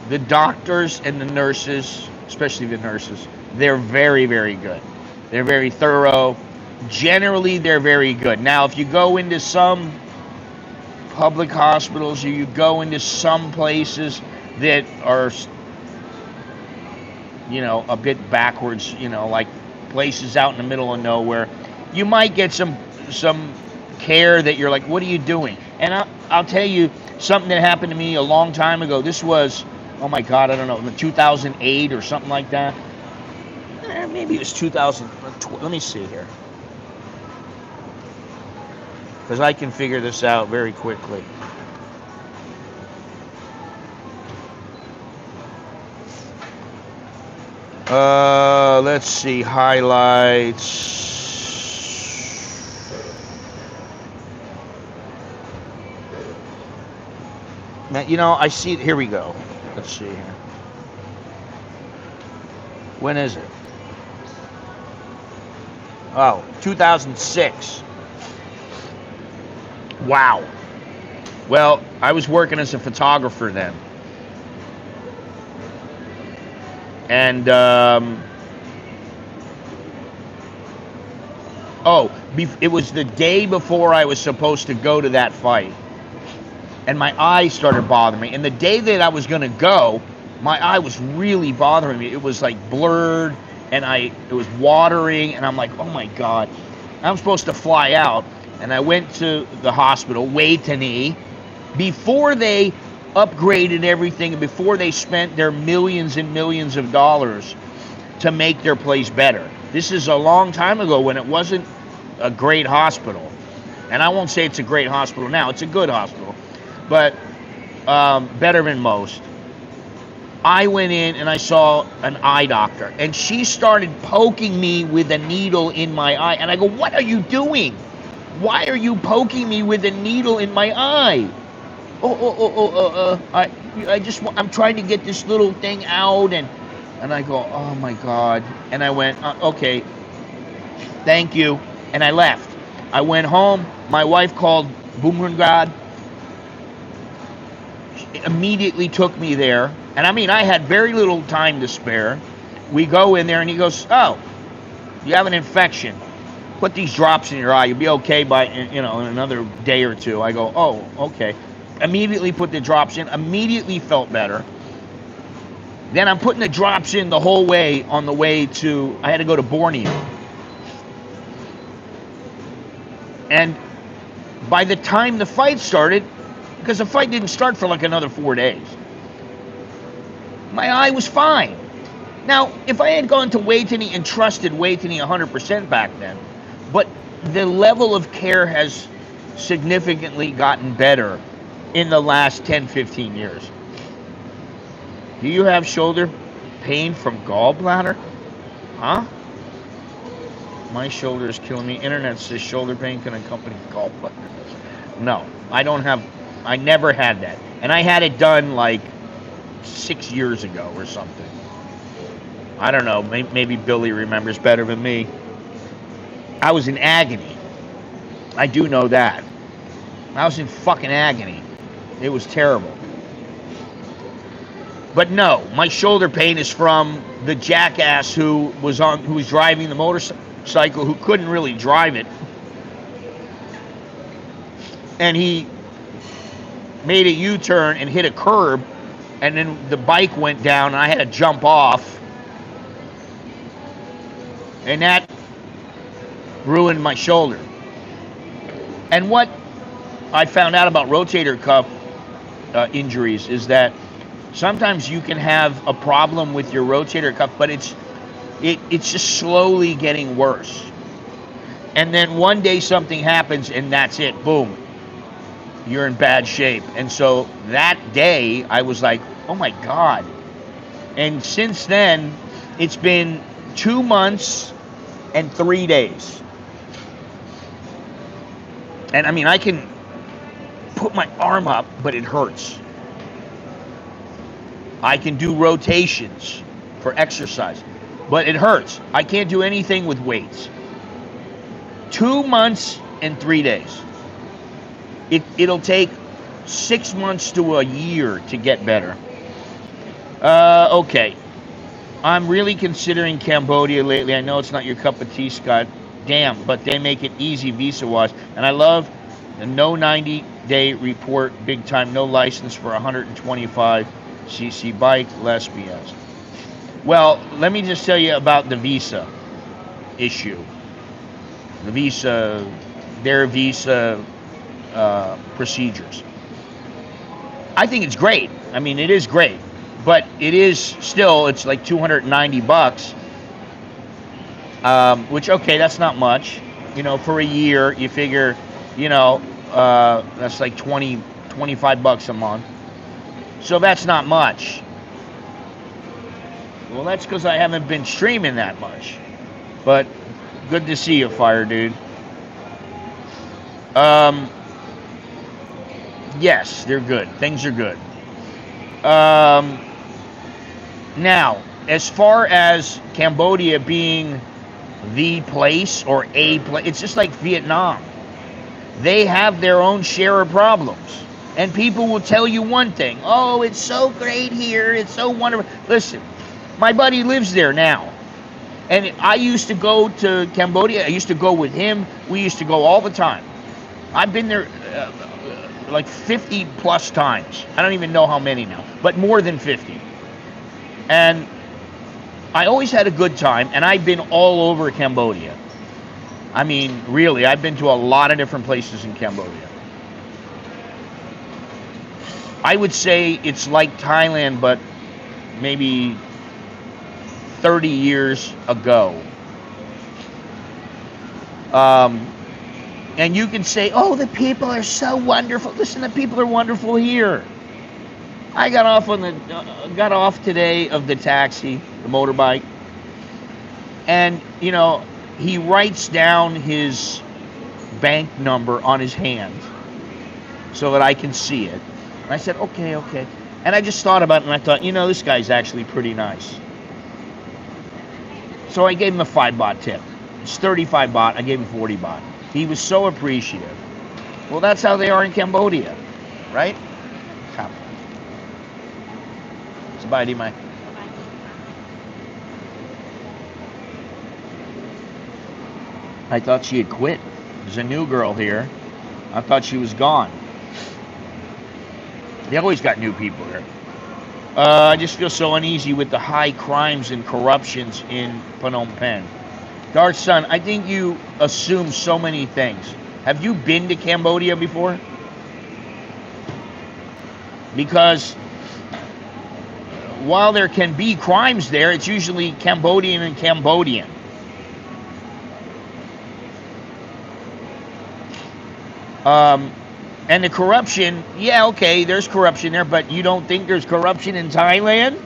the doctors and the nurses, especially the nurses, they're very, very good. They're very thorough. Generally, they're very good. Now, if you go into some public hospitals, or you go into some places that are, you know, a bit backwards, you know, like places out in the middle of nowhere, you might get some care that you're like, what are you doing? And I'll tell you something that happened to me a long time ago. This was, oh my God, I don't know, 2008 or something like that. Maybe it was 2012. Let me see here, because I can figure this out very quickly. Let's see, highlights. Now, you know, I see, here we go. Let's see here. When is it? Oh, 2006. Wow. Well, I was working as a photographer then. And, it was the day before I was supposed to go to that fight. And my eye started bothering me. And the day that I was going to go, my eye was really bothering me. It was like blurred, and it was watering, and I'm like, oh my God. I'm supposed to fly out. And I went to the hospital, Hue Thani, before they upgraded everything, and before they spent their millions and millions of dollars to make their place better. This is a long time ago when it wasn't a great hospital. And I won't say it's a great hospital now. It's a good hospital, but better than most. I went in and I saw an eye doctor, and she started poking me with a needle in my eye. And I go, what are you doing? Why are you poking me with a needle in my eye? I'm trying to get this little thing out. And I go, oh my God. And I went, okay, thank you. And I left. I went home. My wife called Bumrungad. She immediately took me there. And I mean, I had very little time to spare. We go in there and he goes, oh, you have an infection. Put these drops in your eye. You'll be okay by, in another day or two. I go, oh, okay. Immediately put the drops in. Immediately felt better. Then I'm putting the drops in the whole way on the way to, I had to go to Borneo. And by the time the fight started, because the fight didn't start for like another 4 days, my eye was fine. Now, if I had gone to Hue Thani and trusted Hue Thani 100% back then, but the level of care has significantly gotten better in the last 10, 15 years. Do you have shoulder pain from gallbladder? Huh? My shoulder is killing me. Internet says shoulder pain can accompany gallbladder. No, I don't have, I never had that. And I had it done like 6 years ago or something. I don't know, maybe Billy remembers better than me. I was in agony. I do know that. I was in fucking agony. It was terrible. But no, my shoulder pain is from the jackass who was driving the motorcycle, who couldn't really drive it. And he made a U-turn and hit a curb, and then the bike went down and I had to jump off. And that ruined my shoulder. And what I found out about rotator cuff injuries is that sometimes you can have a problem with your rotator cuff, but it's just slowly getting worse. And then one day something happens and that's it, boom, you're in bad shape. And so that day I was like, oh my God. And since then, it's been 2 months and 3 days. And I mean, I can put my arm up, but it hurts. I can do rotations for exercise, but it hurts. I can't do anything with weights. 2 months and 3 days. It'll take 6 months to a year to get better. Okay. I'm really considering Cambodia lately. I know it's not your cup of tea, Scott. Damn, but they make it easy visa-wise. And I love the no 90-day report, big time, no license for 125cc bike, less BS. Well, let me just tell you about the visa issue. The visa, their visa procedures. I think it's great. I mean, it is great. But it is still, it's like $290, which, okay, that's not much. You know, for a year, you figure, you know, that's like 25 bucks a month. So that's not much. Well, that's because I haven't been streaming that much. But good to see you, Firedude. Yes, they're good. Things are good. Now, as far as Cambodia being the place or a place, it's just like Vietnam. They have their own share of problems. And people will tell you one thing. Oh, it's so great here. It's so wonderful. Listen, my buddy lives there now. And I used to go to Cambodia. I used to go with him. We used to go all the time. I've been there like 50 plus times. I don't even know how many now, but more than 50. And I always had a good time, and I've been all over Cambodia. I mean, really, I've been to a lot of different places in Cambodia. I would say it's like Thailand, but maybe 30 years ago. And you can say, oh, the people are so wonderful. Listen, the people are wonderful here. I got off today of the taxi, the motorbike, and you know, he writes down his bank number on his hand so that I can see it. And I said, okay. And I just thought about it, and I thought, you know, this guy's actually pretty nice. So I gave him a 5 baht tip. It's 35 baht. I gave him 40 baht. He was so appreciative. Well, that's how they are in Cambodia, right? Bye, Dimitry. I thought she had quit. There's a new girl here. I thought she was gone. They always got new people here. I just feel so uneasy with the high crimes and corruptions in Phnom Penh. Dark Sun, I think you assume so many things. Have you been to Cambodia before? Because while there can be crimes there, it's usually Cambodian and Cambodian. And the corruption, yeah, okay, there's corruption there, but you don't think there's corruption in Thailand?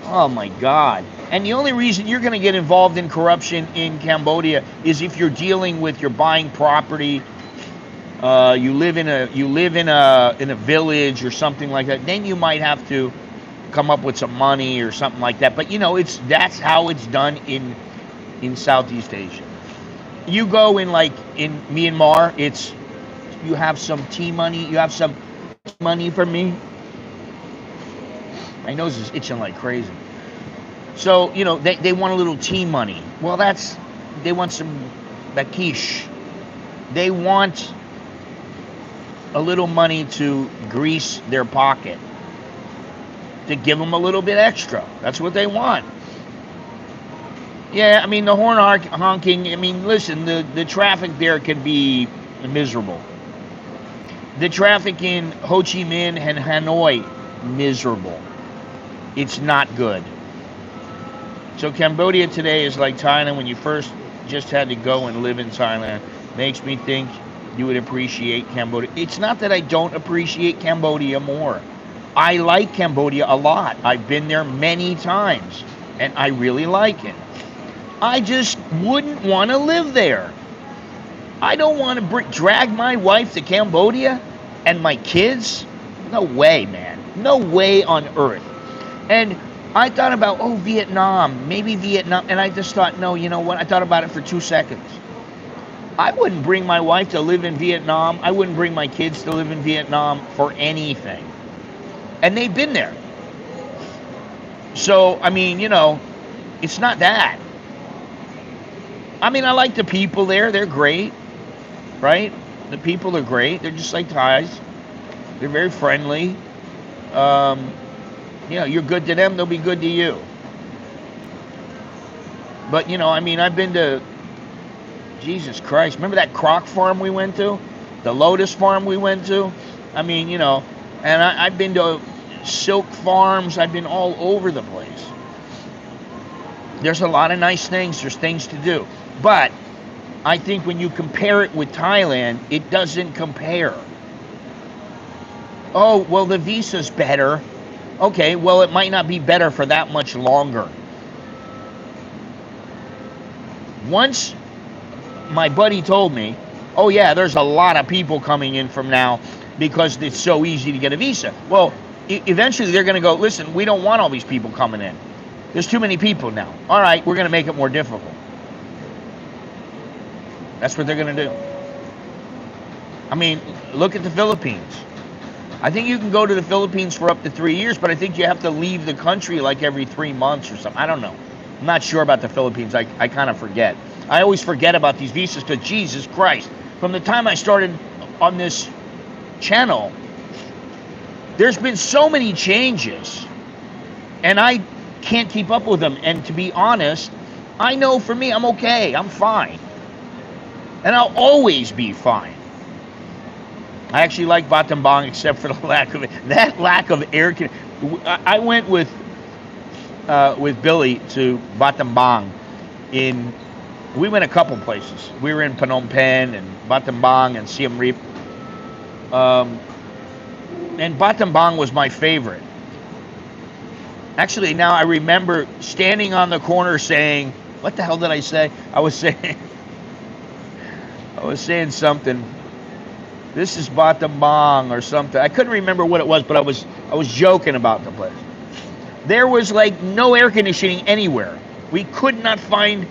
Oh my God. And the only reason you're going to get involved in corruption in Cambodia is if you're dealing with, you're buying property, you live in a village or something like that. Then you might have to come up with some money or something like that. But that's how it's done in Southeast Asia. You go in Myanmar, you have some tea money, you have some money for me. My nose is itching like crazy. So, they want a little tea money. Well, they want some bakish. They want a little money to grease their pocket, to give them a little bit extra. That's what they want. Yeah, the horn honking, listen, the traffic there can be miserable. The traffic in Ho Chi Minh and Hanoi, miserable. It's not good. So Cambodia today is like Thailand when you first just had to go and live in Thailand. Makes me think you would appreciate Cambodia. It's not that I don't appreciate Cambodia more. I like Cambodia a lot. I've been there many times, and I really like it. I just wouldn't want to live there. I don't want to drag my wife to Cambodia and my kids. No way, man. No way on earth. And I thought about, Vietnam, maybe Vietnam. And I just thought, no, you know what? I thought about it for 2 seconds. I wouldn't bring my wife to live in Vietnam. I wouldn't bring my kids to live in Vietnam for anything. And they've been there. So, it's not that. I like the people there. They're great, right? The people are great. They're just like Thais. They're very friendly. You're good to them, they'll be good to you. But, I've been to, Jesus Christ, remember that croc farm we went to? The lotus farm we went to? And I've been to silk farms. I've been all over the place. There's a lot of nice things. There's things to do. But I think when you compare it with Thailand, it doesn't compare. Oh, well, the visa's better. Okay, well, it might not be better for that much longer. Once my buddy told me, oh yeah, there's a lot of people coming in from now because it's so easy to get a visa. Well, eventually they're going to go, listen, we don't want all these people coming in. There's too many people now. All right, we're going to make it more difficult. That's what they're going to do. Look at the Philippines. I think you can go to the Philippines for up to 3 years, but I think you have to leave the country like every 3 months or something. I don't know. I'm not sure about the Philippines. I kind of forget. I always forget about these visas because, Jesus Christ, from the time I started on this channel, there's been so many changes, and I can't keep up with them. And to be honest, I know for me, I'm okay. I'm fine. And I'll always be fine. I actually like Bahtman, except for the lack of air conditioning. I went with Billy to Bahtman. We went a couple places. We were in Phnom Penh and Bahtman and Siem Reap. And Bahtman was my favorite. Actually, now I remember standing on the corner saying, what the hell did I say? I was saying something. This is Bahtman or something. I couldn't remember what it was, but I was joking about the place. There was no air conditioning anywhere. We could not find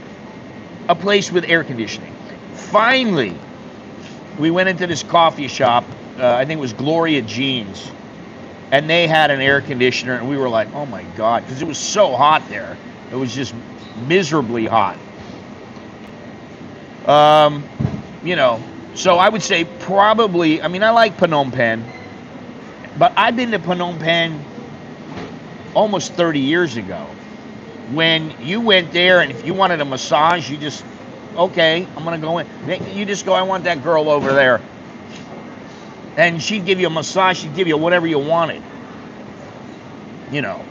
a place with air conditioning. Finally, we went into this coffee shop. I think it was Gloria Jeans. And they had an air conditioner, and we were like, oh my God, because it was so hot there. It was just miserably hot. So I would say probably, I like Phnom Penh, but I've been to Phnom Penh almost 30 years ago. When you went there, and if you wanted a massage, you just, okay, I'm going to go in. You just go, I want that girl over there. And she'd give you a massage, she'd give you whatever you wanted. No,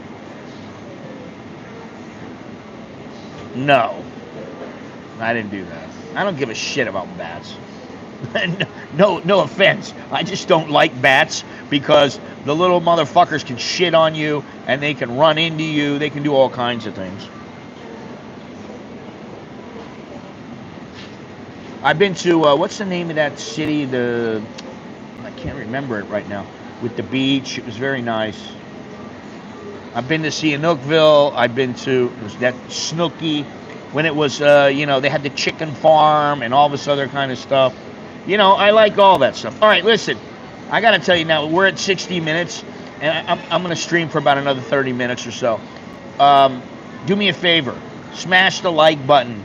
I didn't do that. I don't give a shit about bats. No offense. I just don't like bats because the little motherfuckers can shit on you and they can run into you. They can do all kinds of things. I've been to, what's the name of that city? I can't remember it right now. With the beach, it was very nice. I've been to Sihanoukville. I've been to, it was that Snooki, when it was, you know, they had the chicken farm and all this other kind of stuff. You know, I like all that stuff. All right, listen, I got to tell you now, we're at 60 minutes, and I'm going to stream for about another 30 minutes or so. Do me a favor, smash the like button.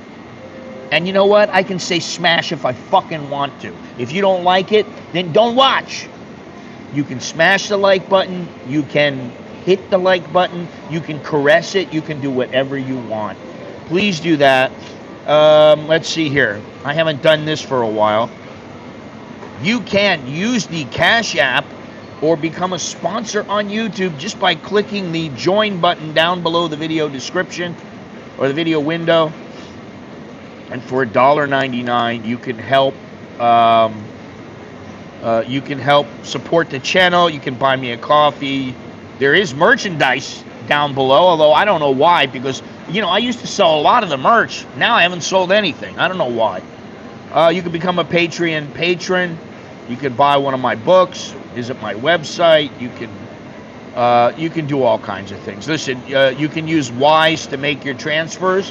And you know what? I can say smash if I fucking want to. If you don't like it, then don't watch. You can smash the like button. You can hit the like button. You can caress it. You can do whatever you want. Please do that. Let's see here. I haven't done this for a while. You can use the Cash App or become a sponsor on YouTube just by clicking the join button down below the video description or the video window. And for $1.99, you can help. You can help support the channel. You can buy me a coffee. There is merchandise down below, although I don't know why, because you know I used to sell a lot of the merch. Now I haven't sold anything. I don't know why. You can become a Patreon patron. You can buy one of my books. Visit my website. You can do all kinds of things. Listen, you can use Wise to make your transfers.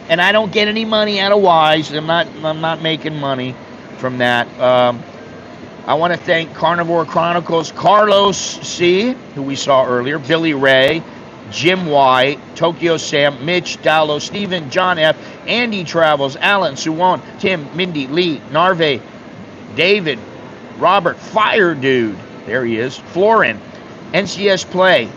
And I don't get any money out of Wise. I'm not making money from that. I want to thank Carnivore Chronicles, Carlos C., who we saw earlier, Billy Ray, Jim Y, TkyoSam, Mitch, Dowlo, Stephen, John F, Andy Travels, Alan, Suwon, Tim, Mindy, Lee, Narve, David, Robert, Firedude, there he is, Florin, NCS Play,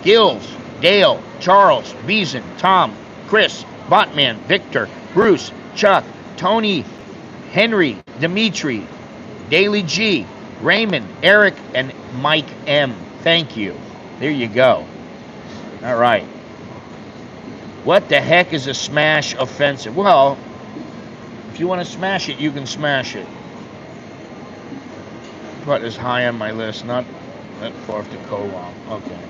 Gilles, Dale, Charles, Beason, Tom, Chris, Bahtman, Victor, Bruce, Chuck, Tony, Henry, Dimitry, Daily G, Raymond, Eric, and Mike M. Thank you. There you go. All right. What the heck is a smash offensive? Well, if you want to smash it, you can smash it. But is high on my list, not that far to co-op. Okay.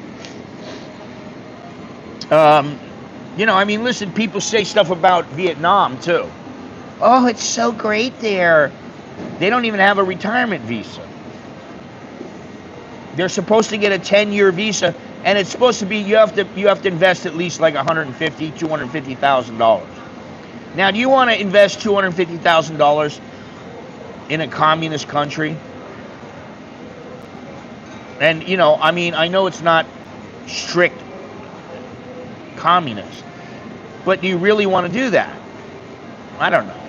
You know, I mean, listen, people say stuff about Vietnam, too. Oh, it's so great there. They don't even have a retirement visa. They're supposed to get a 10-year visa, and it's supposed to be you have to invest at least like $150,000, $250,000. Now, do you want to invest $250,000 in a communist country? And, you know, I mean, I know it's not strict communist, but do you really want to do that? I don't know.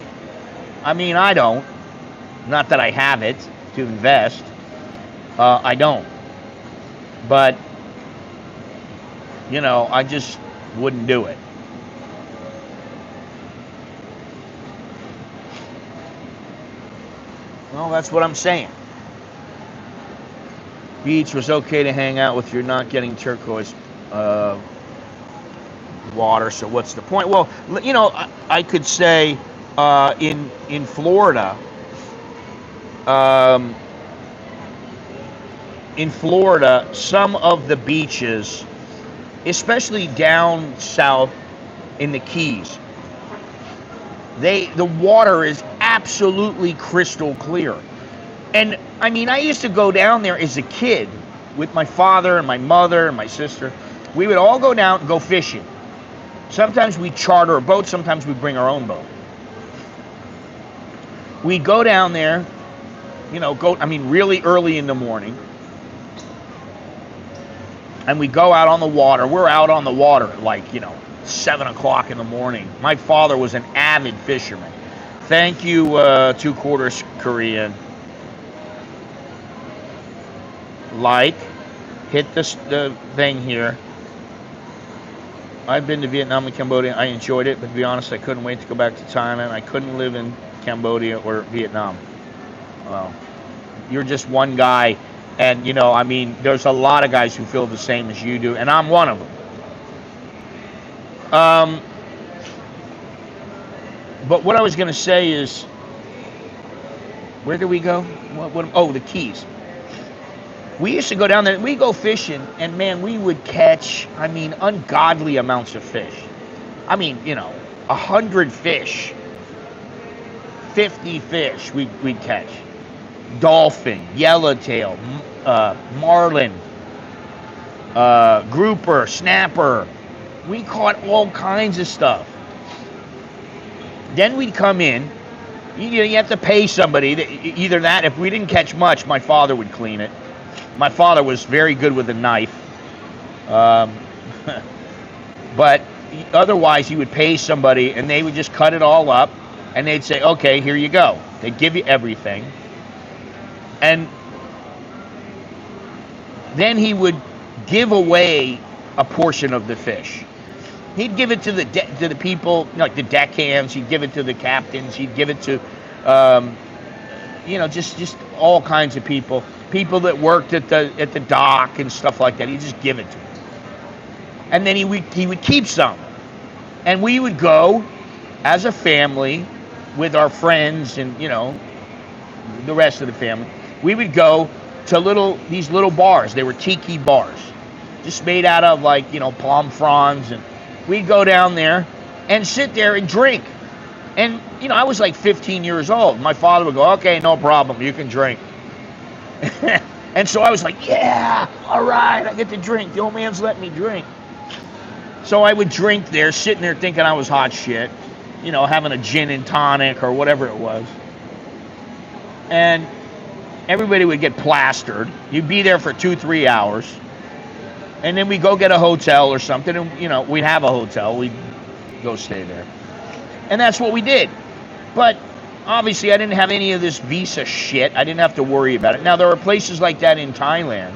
I mean, I don't. Not that I have it to invest. I don't. But, you know, I just wouldn't do it. Well, that's what I'm saying. Beach was okay to hang out with. You're not getting turquoise water, so what's the point? Well, you know, I could say in Florida, some of the beaches, especially down south in the Keys, the water is absolutely crystal clear. And I mean, I used to go down there as a kid with my father and my mother and my sister. We would all go down and go fishing. Sometimes we charter a boat, sometimes we bring our own boat. We'd go down there, you know, really early in the morning. And we go out on the water. We're out on the water at like, you know, 7 o'clock in the morning. My father was an avid fisherman. Thank you, 2 quarters Korean. Like, hit the thing here. I've been to Vietnam and Cambodia. I enjoyed it, but to be honest, I couldn't wait to go back to Thailand. I couldn't live in Cambodia or Vietnam. Well, you're just one guy, and you know, I mean, there's a lot of guys who feel the same as you do, and I'm one of them. But what I was going to say is, where do we go? Oh, the Keys. We used to go down there, we go fishing, and man, we would catch, I mean, ungodly amounts of fish. I mean, 100 fish, 50 fish we'd catch. Dolphin, yellowtail, marlin, grouper, snapper. We caught all kinds of stuff. Then we'd come in. You have to pay somebody. Either that, if we didn't catch much, my father would clean it. My father was very good with a knife. But otherwise, he would pay somebody, and they would just cut it all up, and they'd say, okay, here you go. They'd give you everything. And then he would give away a portion of the fish. He'd give it to the people, like the deckhands. He'd give it to the captains. He'd give it to, just all kinds of people. People that worked at the dock and stuff like that. He'd just give it to them. And then he would keep some. And we would go as a family with our friends and the rest of the family. We would go to these little bars. They were tiki bars, just made out of palm fronds, and we'd go down there and sit there and drink. And I was like 15 years old. My father would go, okay, no problem, you can drink. And so I was like, yeah, all right, I get to drink. The old man's letting me drink. So I would drink there, sitting there thinking I was hot shit, having a gin and tonic or whatever it was. And everybody would get plastered. You'd be there for 2-3 hours. And then we'd go get a hotel or something, and, we'd have a hotel. We'd go stay there. And that's what we did. But obviously, I didn't have any of this visa shit. I didn't have to worry about it. Now, there are places like that in Thailand.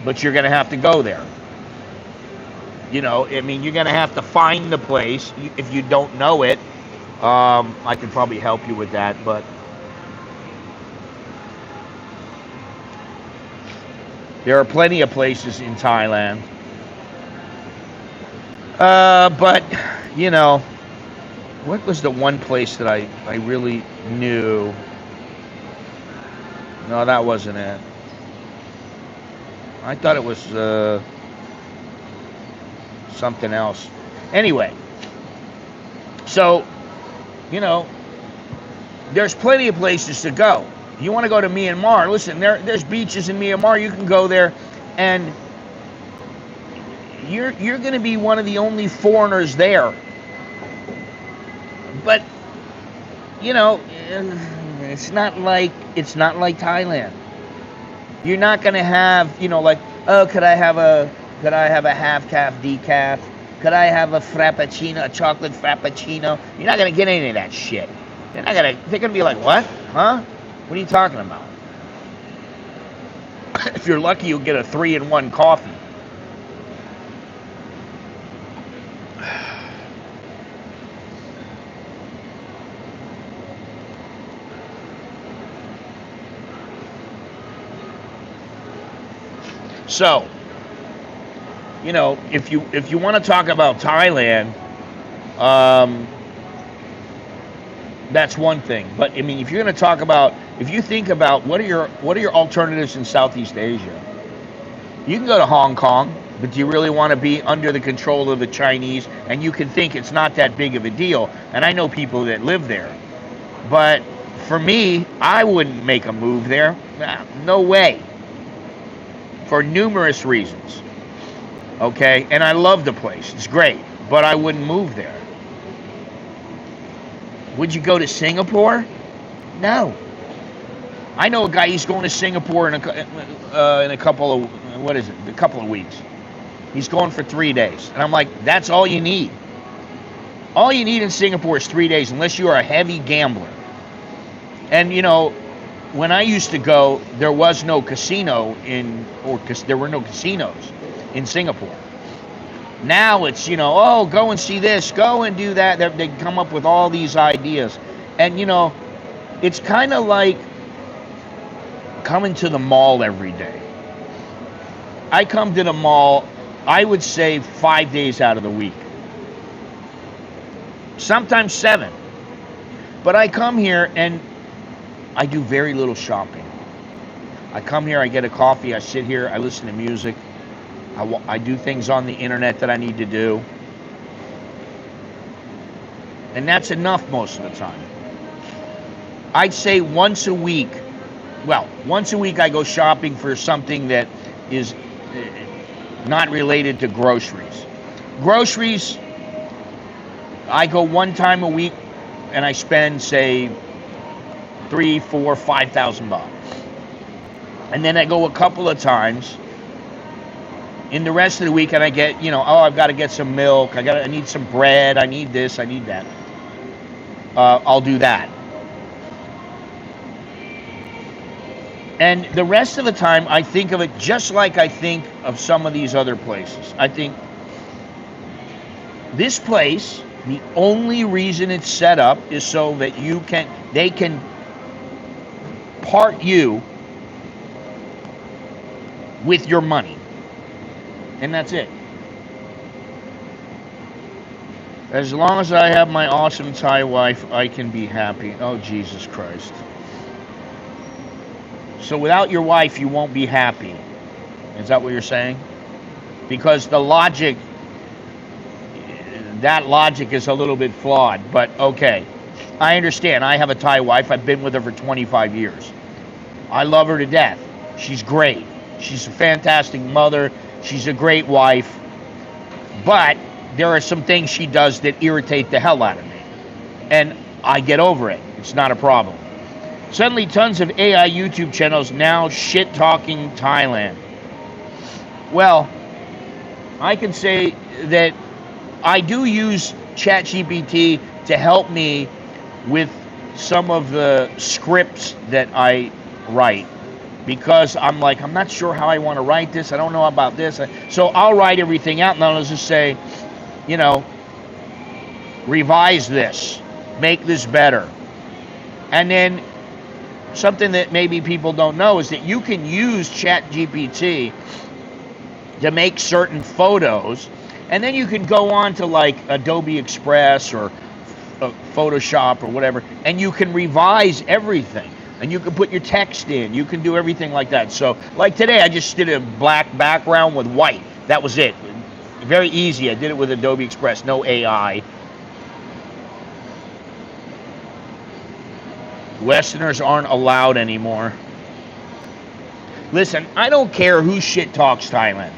But you're going to have to go there. You're going to have to find the place. If you don't know it, I could probably help you with that, but there are plenty of places in Thailand. But, what was the one place that I really knew? No, that wasn't it. I thought it was something else. Anyway, so, there's plenty of places to go. If you want to go to Myanmar, listen, there's beaches in Myanmar. You can go there, and you're going to be one of the only foreigners there. But, it's not like Thailand. You're not going to have, oh, could I have a half calf decaf? Could I have a frappuccino, a chocolate frappuccino? You're not going to get any of that shit. They're going to be like, what? Huh? What are you talking about? If you're lucky, you'll get a 3-in-1 coffee. So, if you want to talk about Thailand, that's one thing. But I mean, if you're going to talk about, if you think about what are your alternatives in Southeast Asia, you can go to Hong Kong, but do you really want to be under the control of the Chinese? And you can think it's not that big of a deal. And I know people that live there, but for me, I wouldn't make a move there. No way. For numerous reasons. Okay, and I love the place. It's great, but I wouldn't move there. Would you go to Singapore? No. I know a guy. He's going to Singapore in a couple of weeks. He's going for 3 days, and I'm like, that's all you need. All you need in Singapore is 3 days, unless you are a heavy gambler. And when I used to go, there was no casino there were no casinos in Singapore. Now it's, go and see this, go and do that. They come up with all these ideas. And, it's kind of like coming to the mall every day. I come to the mall, I would say 5 days out of the week. Sometimes 7. But I come here and I do very little shopping. I come here, I get a coffee, I sit here, I listen to music. I do things on the internet that I need to do. And that's enough most of the time. I'd say once a week I go shopping for something that is not related to groceries. Groceries, I go one time a week and I spend, say, 3, 4, 5,000 baht. And then I go a couple of times in the rest of the week and I get, I've got to get some milk, I need some bread, I need this, I need that. I'll do that. And the rest of the time, I think of it just like I think of some of these other places. I think this place, the only reason it's set up is so that they can part you with your money. And that's it. As long as I have my awesome Thai wife, I can be happy. Oh, Jesus Christ. So without your wife, you won't be happy. Is that what you're saying? Because that logic is a little bit flawed, but okay. I understand. I have a Thai wife. I've been with her for 25 years. I love her to death. She's great. She's a fantastic mother. She's a great wife. But there are some things she does that irritate the hell out of me. And I get over it. It's not a problem. Suddenly, tons of AI YouTube channels now shit-talking Thailand. Well, I can say that I do use ChatGPT to help me with some of the scripts that I write. Because I'm not sure how I want to write this. I don't know about this. So I'll write everything out and I'll just say, revise this, make this better. And then something that maybe people don't know is that you can use ChatGPT to make certain photos, and then you can go on to like Adobe Express or Photoshop or whatever, and you can revise everything. And you can put your text in. You can do everything like that. So, like today, I just did a black background with white. That was it. Very easy. I did it with Adobe Express. No AI. Westerners aren't allowed anymore. Listen, I don't care who shit talks Thailand.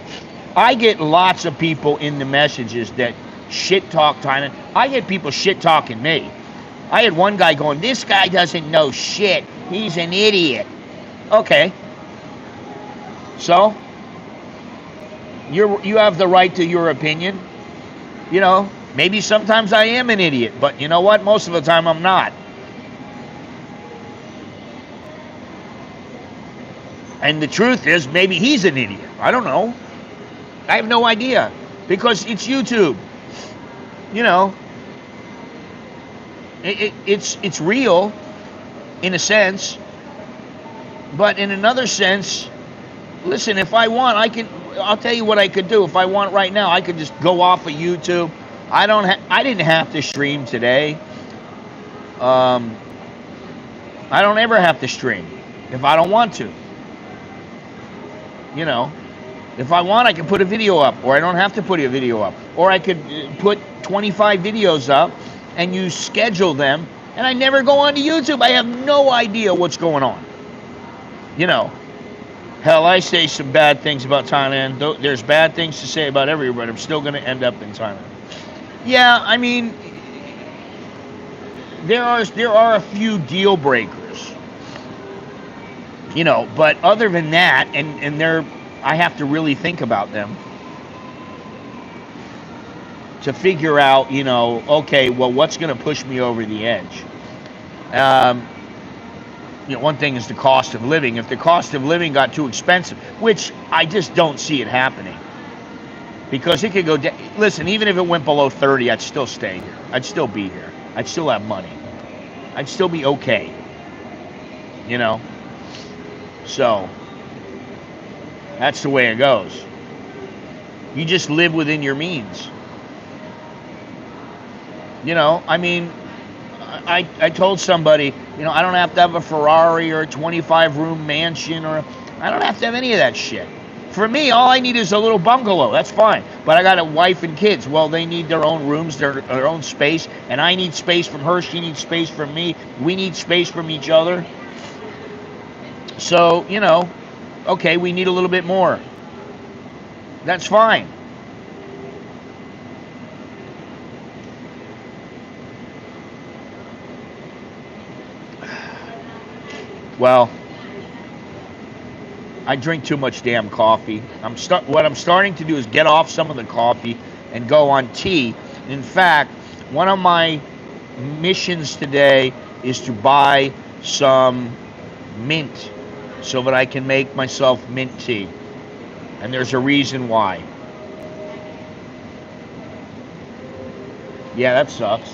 I get lots of people in the messages that shit talk Thailand. I get people shit talking me. I had one guy going, this guy doesn't know shit. He's an idiot. Okay. So, you have the right to your opinion. Maybe sometimes I am an idiot, but you know what? Most of the time I'm not. And the truth is, maybe he's an idiot. I don't know. I have no idea. Because it's YouTube. It's real in a sense, but in another sense, listen, if I want, I'll tell you what I could do. If I want right now, I could just go off of YouTube. I didn't have to stream today. I don't ever have to stream if I don't want to. If I want, I can put a video up, or I don't have to put a video up, or I could put 25 videos up and you schedule them, and I never go onto YouTube. I have no idea what's going on. Hell, I say some bad things about Thailand. There's bad things to say about everywhere, but I'm still going to end up in Thailand. Yeah, I mean, there are a few deal breakers. But other than that, and I have to really think about them to figure out, okay, well, what's going to push me over the edge? One thing is the cost of living. If the cost of living got too expensive, which I just don't see it happening, because it could go down. Listen, even if it went below 30, I'd still stay here. I'd still be here. I'd still have money. I'd still be okay. So that's the way it goes. You just live within your means. I told somebody, I don't have to have a Ferrari or a 25-room mansion, or I don't have to have any of that shit. For me, all I need is a little bungalow. That's fine. But I got a wife and kids. Well, they need their own rooms, their own space. And I need space from her. She needs space from me. We need space from each other. So, you know, okay, we need a little bit more. That's fine. Well, I drink too much damn coffee. What I'm starting to do is get off some of the coffee and go on tea. In fact, one of my missions today is to buy some mint so that I can make myself mint tea. And there's a reason why. Yeah, that sucks.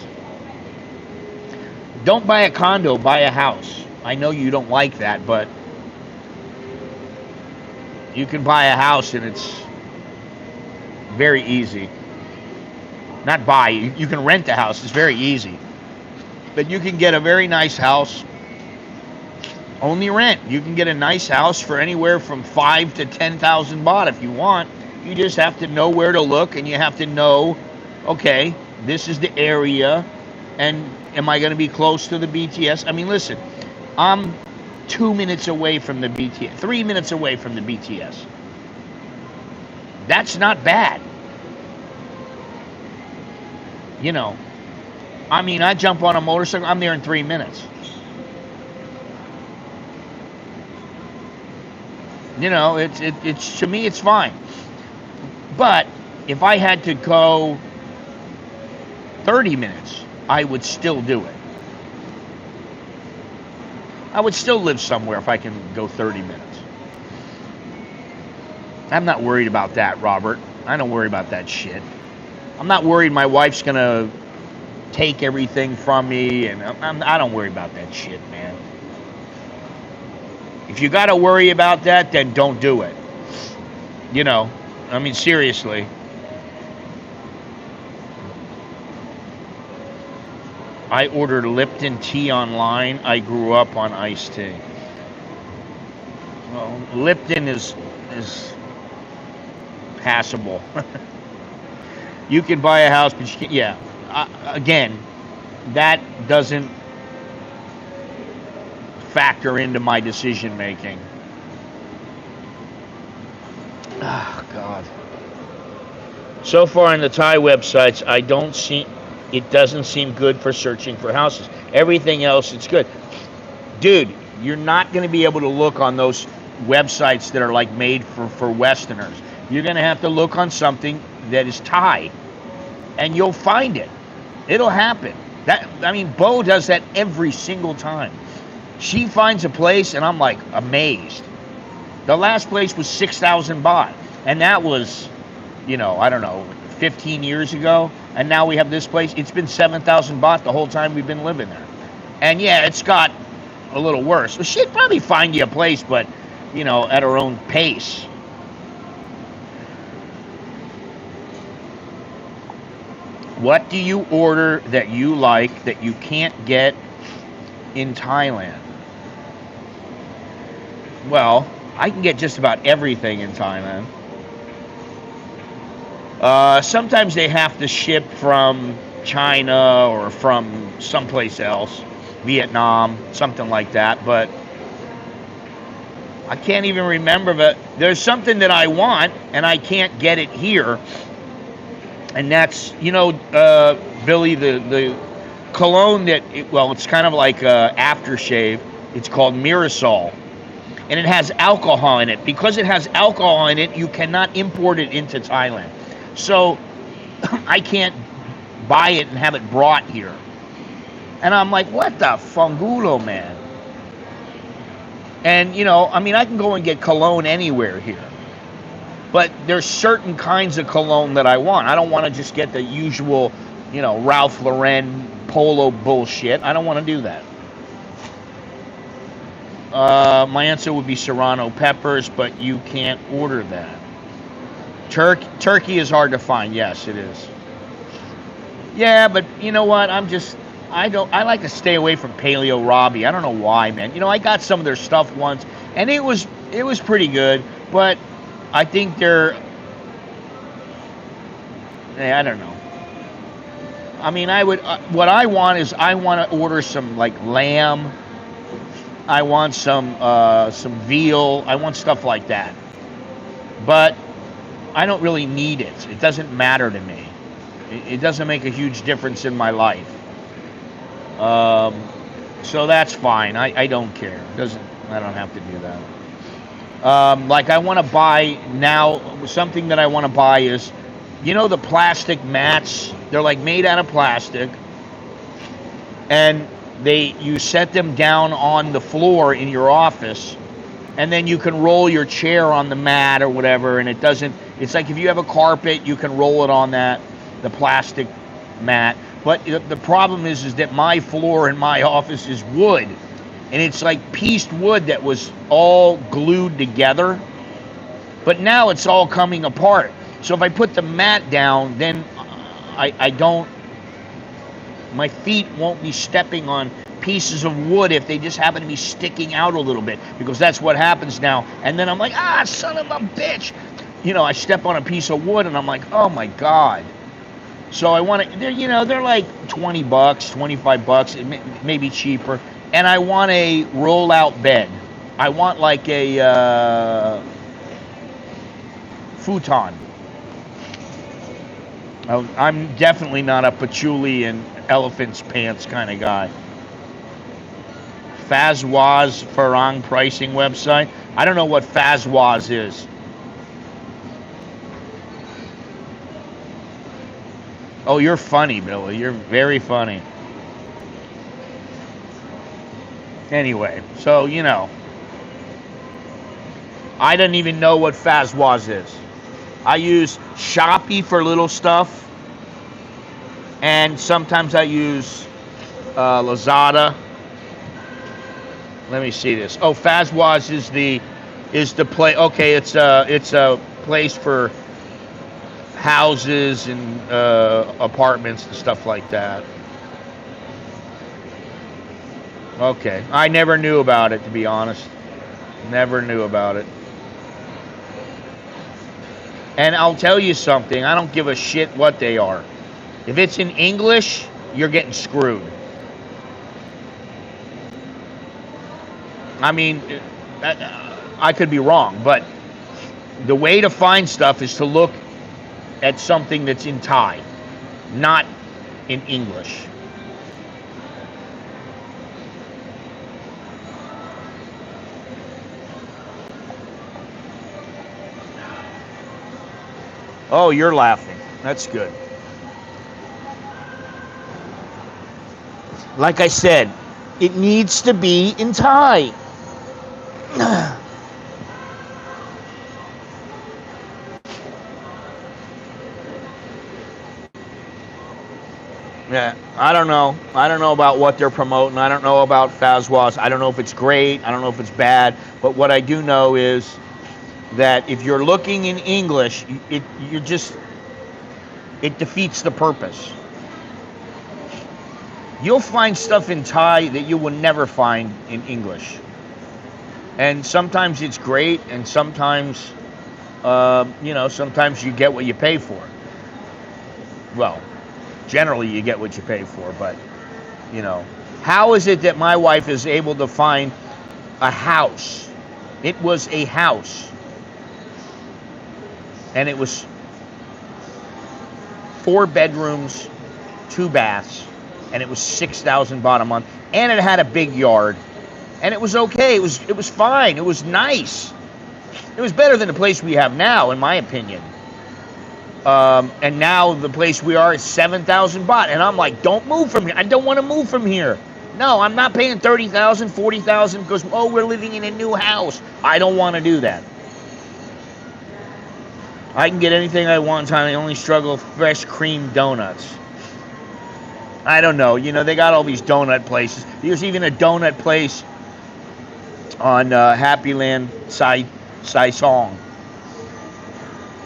Don't buy a condo, buy a house. I know you don't like that, but you can buy a house and it's very easy. Not buy, you can rent a house, it's very easy. But you can get a very nice house, only rent. You can get a nice house for anywhere from 5 to 10,000 baht if you want. You just have to know where to look, and you have to know, okay, this is the area, and am I going to be close to the BTS? I mean, listen, I'm 2 minutes away from the BTS, 3 minutes away from the BTS. That's not bad. You know, I mean, I jump on a motorcycle, I'm there in 3 minutes. You know, it's to me, it's fine. But if I had to go 30 minutes, I would still do it. I would still live somewhere if I can go 30 minutes. I'm not worried about that, Robert. I don't worry about that shit. I'm not worried my wife's gonna take everything from me, and I don't worry about that shit, man. If you gotta worry about that, then don't do it. You know, I mean, seriously. I ordered Lipton tea online. I grew up on iced tea. Well, Lipton is passable. You can buy a house, but you can't, yeah. Again, that doesn't factor into my decision making. Oh, God. So far in the Thai websites, it doesn't seem good for searching for houses. Everything else, it's good. Dude, you're not going to be able to look on those websites that are like made for Westerners. You're going to have to look on something that is Thai, and you'll find it. It'll happen. Bo does that every single time. She finds a place, and I'm like amazed. The last place was 6,000 baht, and that was, you know, I don't know, 15 years ago. And now we have this place. It's been 7,000 baht the whole time we've been living there. And yeah, it's got a little worse. So she'd probably find you a place, but, you know, at her own pace. What do you order that you like that you can't get in Thailand? Well, I can get just about everything in Thailand. Sometimes they have to ship from China or from someplace else, Vietnam, something like that, but I can't even remember. But there's something that I want, and I can't get it here, and that's, you know, Billy, the cologne it's kind of like aftershave. It's called Mirasol, and it has alcohol in it. Because it has alcohol in it, you cannot import it into Thailand. So I can't buy it and have it brought here. And I'm like, what the fungulo, man? And, you know, I mean, I can go and get cologne anywhere here. But there's certain kinds of cologne that I want. I don't want to just get the usual, you know, Ralph Lauren polo bullshit. I don't want to do that. My answer would be serrano peppers, but you can't order that. Turkey is hard to find. Yes, it is. Yeah, but you know what? I like to stay away from Paleo Robbie. I don't know why, man. You know, I got some of their stuff once, and it was It was pretty good, but I think they're. I don't know. I mean, I would. What I want is I want to order some like lamb. I want some veal. I want stuff like that. But I don't really need it. It doesn't matter to me. It doesn't make a huge difference in my life. So that's fine. I don't care. I don't have to do that. Like I want to buy now. Something that I want to buy is, the plastic mats. They're like made out of plastic, and you set them down on the floor in your office, and then you can roll your chair on the mat or whatever, and it's like if you have a carpet, you can roll it on the plastic mat. But the problem is that my floor in my office is wood, and it's like pieced wood that was all glued together, but now it's all coming apart. So if I put the mat down, then my feet won't be stepping on pieces of wood if they just happen to be sticking out a little bit, because that's what happens now. And then I'm like, son of a bitch. I step on a piece of wood and I'm like, oh my God. So I want to, they're like $20, $25, maybe cheaper. And I want a roll-out bed. I want like a futon. I'm definitely not a patchouli and elephant's pants kind of guy. Fazwaz Farang pricing website. I don't know what Fazwaz is. Oh, you're funny, Billy. You're very funny. Anyway, so, I don't even know what Fazwaz is. I use Shopee for little stuff, and sometimes I use Lazada. Let me see this. Oh, Fazwaz is the place. Okay, it's a place for houses and apartments and stuff like that. Okay, I never knew about it, to be honest. Never knew about it. And I'll tell you something, I don't give a shit what they are. If it's in English, you're getting screwed. I mean, I could be wrong, but the way to find stuff is to look at something that's in Thai, not in English. Oh, you're laughing. That's good. Like I said, it needs to be in Thai. Yeah, I don't know. I don't know about what they're promoting. I don't know about Fazwaz. I don't know if it's great. I don't know if it's bad. But what I do know is that if you're looking in English, it defeats the purpose. You'll find stuff in Thai that you will never find in English. And sometimes it's great, and sometimes, sometimes you get what you pay for. Well, generally you get what you pay for, but, how is it that my wife is able to find a house? It was a house. And it was 4 bedrooms, 2 baths, and it was 6,000 baht a month, and it had a big yard, and it was okay. It was fine. It was nice. It was better than the place we have now, in my opinion. And now the place we are is 7,000 baht, and I'm like, don't move from here. I don't want to move from here. No, I'm not paying 30,000, 40,000 because we're living in a new house. I don't want to do that. I can get anything I want in time. I only struggle with fresh cream donuts. I don't know. They got all these donut places. There's even a donut place on Happy Land Sai Song.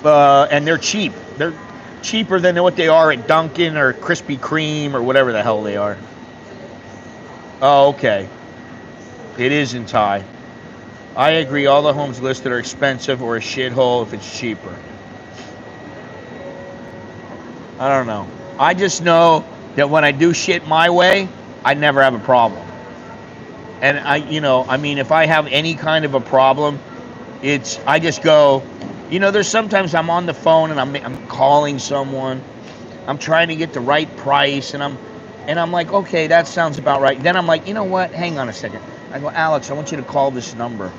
And they're cheap. They're cheaper than what they are at Dunkin' or Krispy Kreme or whatever the hell they are. Oh, okay. It is in Thai. I agree. All the homes listed are expensive or a shithole if it's cheaper. I don't know. I just know that when I do shit my way, I never have a problem. And I mean, if I have any kind of a problem, I just go, there's sometimes I'm on the phone and I'm calling someone, I'm trying to get the right price, and I'm like, okay, that sounds about right. Then I'm like, you know what? Hang on a second. I go, Alex, I want you to call this number,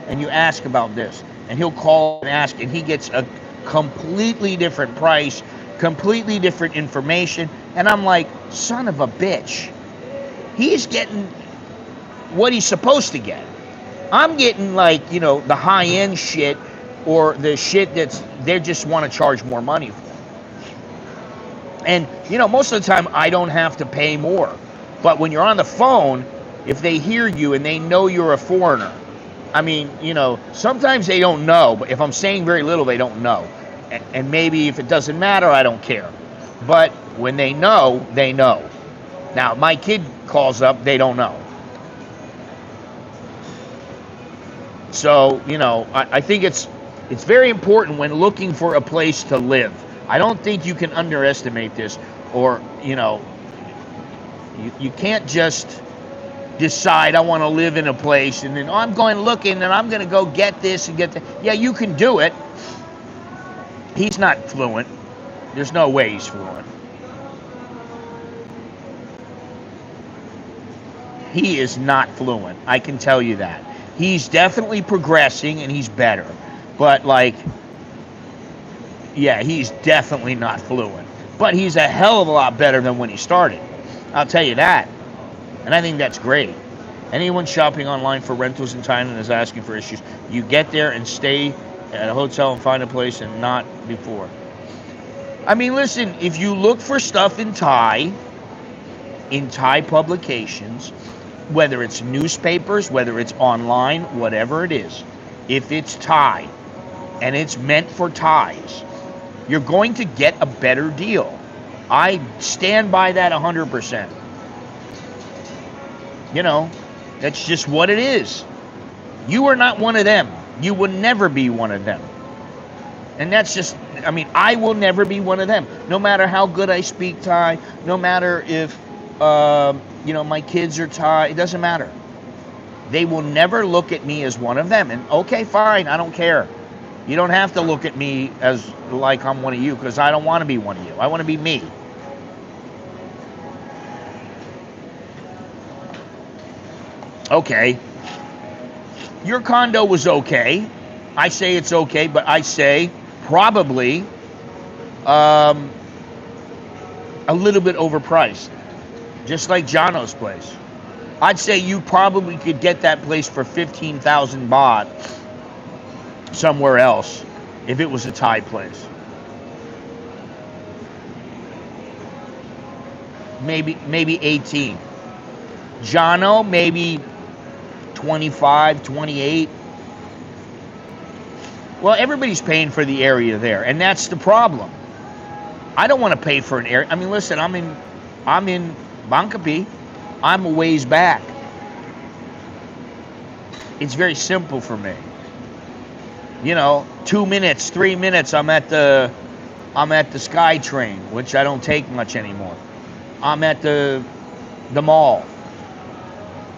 and you ask about this, and he'll call and ask, and he gets a completely different price, completely different information, and I'm like, son of a bitch. He's getting what he's supposed to get. I'm getting like, the high-end shit, or the shit they just want to charge more money for. And, most of the time I don't have to pay more. But when you're on the phone, if they hear you and they know you're a foreigner, I mean, sometimes they don't know, but if I'm saying very little, they don't know. And maybe if it doesn't matter, I don't care. But when they know, they know. Now, my kid calls up, they don't know. So, I think it's very important when looking for a place to live. I don't think you can underestimate this, or, you can't just decide I want to live in a place and then I'm going looking and I'm going to go get this and get that. Yeah, you can do it. He's not fluent. There's no way he's fluent. He is not fluent. I can tell you that. He's definitely progressing and he's better. But yeah, he's definitely not fluent. But he's a hell of a lot better than when he started. I'll tell you that. And I think that's great. Anyone shopping online for rentals in Thailand is asking for issues. You get there and stay at a hotel and find a place, and not before. I mean, listen, if you look for stuff in Thai publications, whether it's newspapers, whether it's online, whatever it is, if it's Thai and it's meant for Thais, you're going to get a better deal. I stand by that 100%. That's just what it is. You are not one of them. You will never be one of them. And that's just, I will never be one of them. No matter how good I speak Thai, no matter if, my kids are Thai, it doesn't matter. They will never look at me as one of them. And okay, fine, I don't care. You don't have to look at me as like I'm one of you, because I don't want to be one of you. I want to be me. Okay. Your condo was okay. I say it's okay, but I say probably a little bit overpriced. Just like Jono's place. I'd say you probably could get that place for 15,000 baht somewhere else if it was a Thai place. Maybe 18. Jono, maybe 25, 28. Well, everybody's paying for the area there, and that's the problem. I don't want to pay for an area. Listen, I'm in Bangkok. I'm a ways back. It's very simple for me. 2 minutes, 3 minutes, I'm at the Sky Train, which I don't take much anymore. I'm at the mall.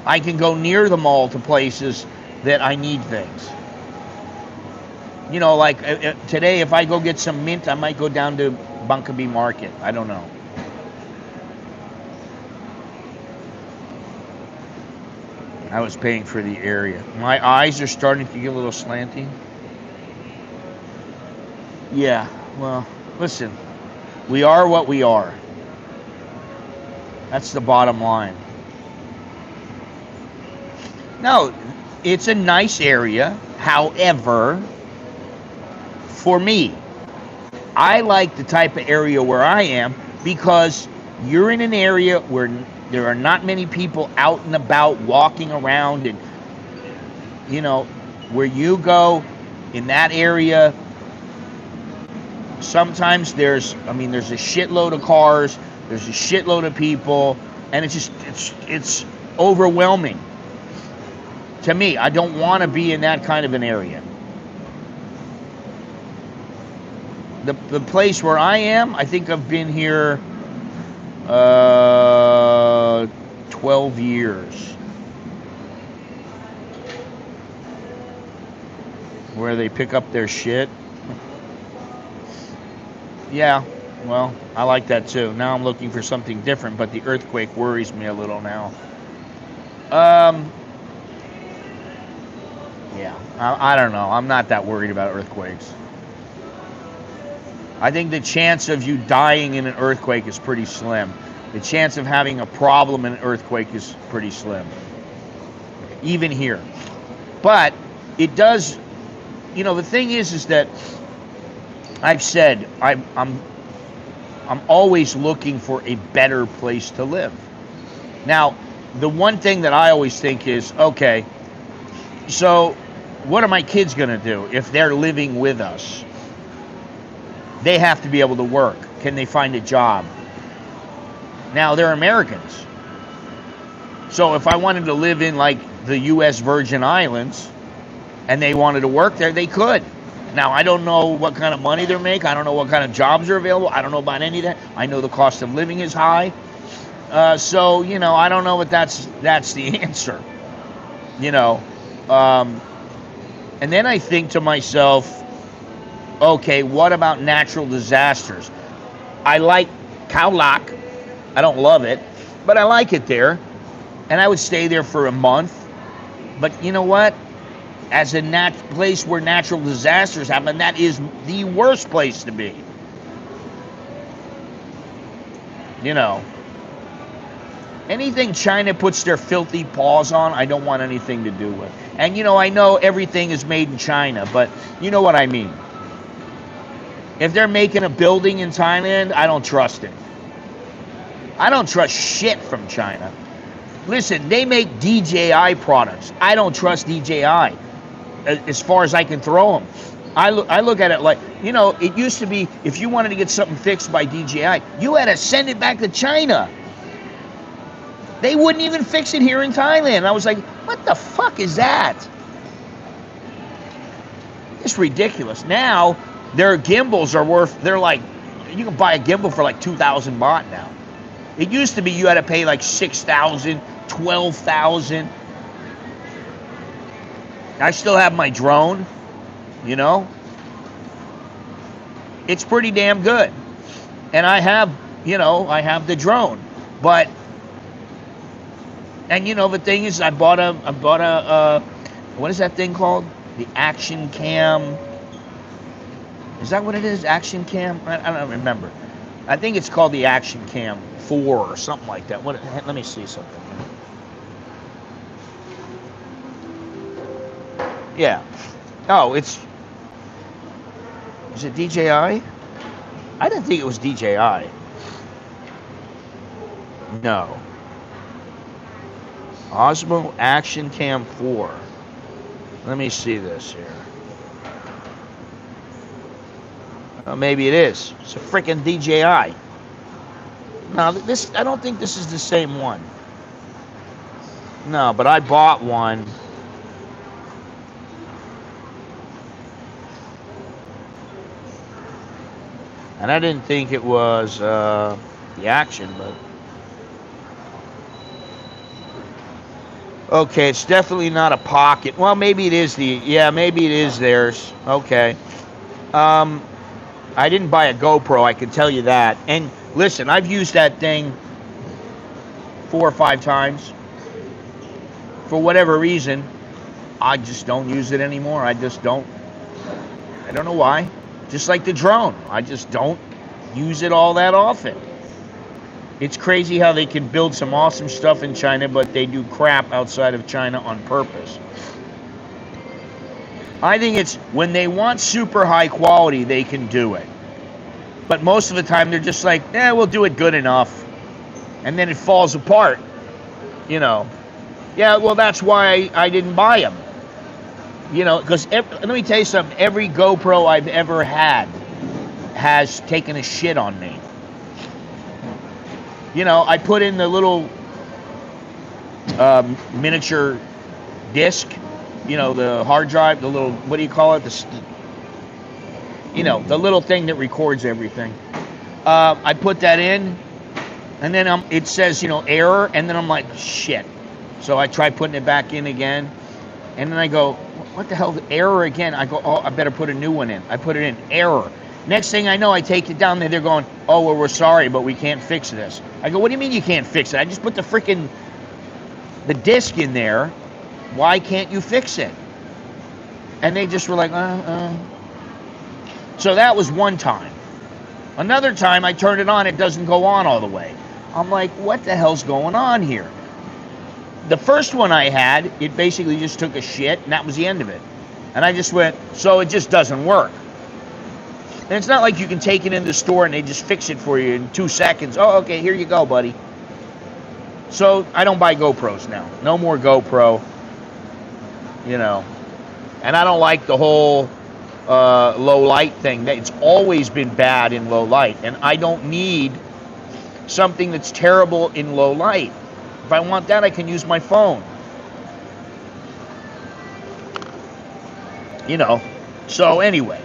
I can go near the mall to places that I need things. Like today, if I go get some mint, I might go down to Bangkok Market. I don't know. I was paying for the area. My eyes are starting to get a little slanty. Yeah, well, listen, we are what we are. That's the bottom line. No, it's a nice area. However, for me, I like the type of area where I am, because you're in an area where there are not many people out and about walking around, and where you go in that area, sometimes there's a shitload of cars, there's a shitload of people, and it's overwhelming. To me, I don't want to be in that kind of an area. The place where I am, I think I've been here 12 years. Where they pick up their shit. Yeah, well, I like that too. Now I'm looking for something different, but the earthquake worries me a little now. Yeah, I don't know. I'm not that worried about earthquakes. I think the chance of you dying in an earthquake is pretty slim. The chance of having a problem in an earthquake is pretty slim. Even here. But it does, you know, the thing is that I've said I'm always looking for a better place to live. Now, the one thing that I always think is, okay, so what are my kids going to do if they're living with us? They have to be able to work. Can they find a job? Now, they're Americans. So if I wanted to live in like the U.S. Virgin Islands and they wanted to work there, they could. Now, I don't know what kind of money they're making. I don't know what kind of jobs are available. I don't know about any of that. I know the cost of living is high. So, you know, I don't know if that's the answer. You know. And then I think to myself, okay, what about natural disasters? I like Khao. I don't love it, but I like it there. And I would stay there for a month. But you know what? As a place where natural disasters happen, that is the worst place to be. You know. Anything China puts their filthy paws on, I don't want anything to do with. And you know, I know everything is made in China, but you know what I mean. If they're making a building in Thailand, I don't trust it. I don't trust shit from China. Listen, they make DJI products. I don't trust DJI as far as I can throw them. I look at it like, you know, it used to be if you wanted to get something fixed by DJI, you had to send it back to China. They wouldn't even fix it here in Thailand. I was like, what the fuck is that? It's ridiculous. Now, their gimbals are worth, they're like, you can buy a gimbal for like 2,000 baht now. It used to be you had to pay like 6,000, 12,000. I still have my drone, you know. It's pretty damn good. And I have, you know, I have the drone. But, and you know, the thing is, I bought a what is that thing called? The Action Cam. Is that what it is? Action Cam? I don't remember. I think it's called the Action Cam 4 or something like that. Let me see something. Yeah. Oh, is it DJI? I didn't think it was DJI. No. Osmo Action Cam 4. Let me see this here. Maybe it is. It's a freaking DJI. No, I don't think this is the same one. No, but I bought one. And I didn't think it was the Action, but... Okay, it's definitely not a Pocket. Well, maybe it is maybe it is theirs. Okay. I didn't buy a GoPro, I can tell you that. And listen, I've used that thing 4 or 5 times. For whatever reason, I just don't use it anymore. I just don't. I don't know why. Just like the drone. I just don't use it all that often. It's crazy how they can build some awesome stuff in China, but they do crap outside of China on purpose. I think it's when they want super high quality, they can do it. But most of the time, they're just like, we'll do it good enough. And then it falls apart, you know. Yeah, well, that's why I didn't buy them. You know, because let me tell you something. Every GoPro I've ever had has taken a shit on me. You know, I put in the little miniature disc, you know, the hard drive, the little, what do you call it? You know, the little thing that records everything. I put that in, and then it says, you know, error, and then I'm like, shit. So I try putting it back in again, and then I go, what the hell, error again? I go, oh, I better put a new one in. I put it in, error. Next thing I know, I take it down there, they're going, oh, well, we're sorry, but we can't fix this. I go, what do you mean you can't fix it? I just put the disc in there. Why can't you fix it? And they just were like, So that was one time. Another time, I turned it on, it doesn't go on all the way. I'm like, what the hell's going on here? The first one I had, it basically just took a shit, and that was the end of it. And I just went, so it just doesn't work. And it's not like you can take it in the store and they just fix it for you in 2 seconds. Oh, okay, here you go, buddy. So I don't buy GoPros now. No more GoPro, you know. And I don't like the whole low light thing. It's always been bad in low light, and I don't need something that's terrible in low light. If I want that, I can use my phone. You know. So anyway.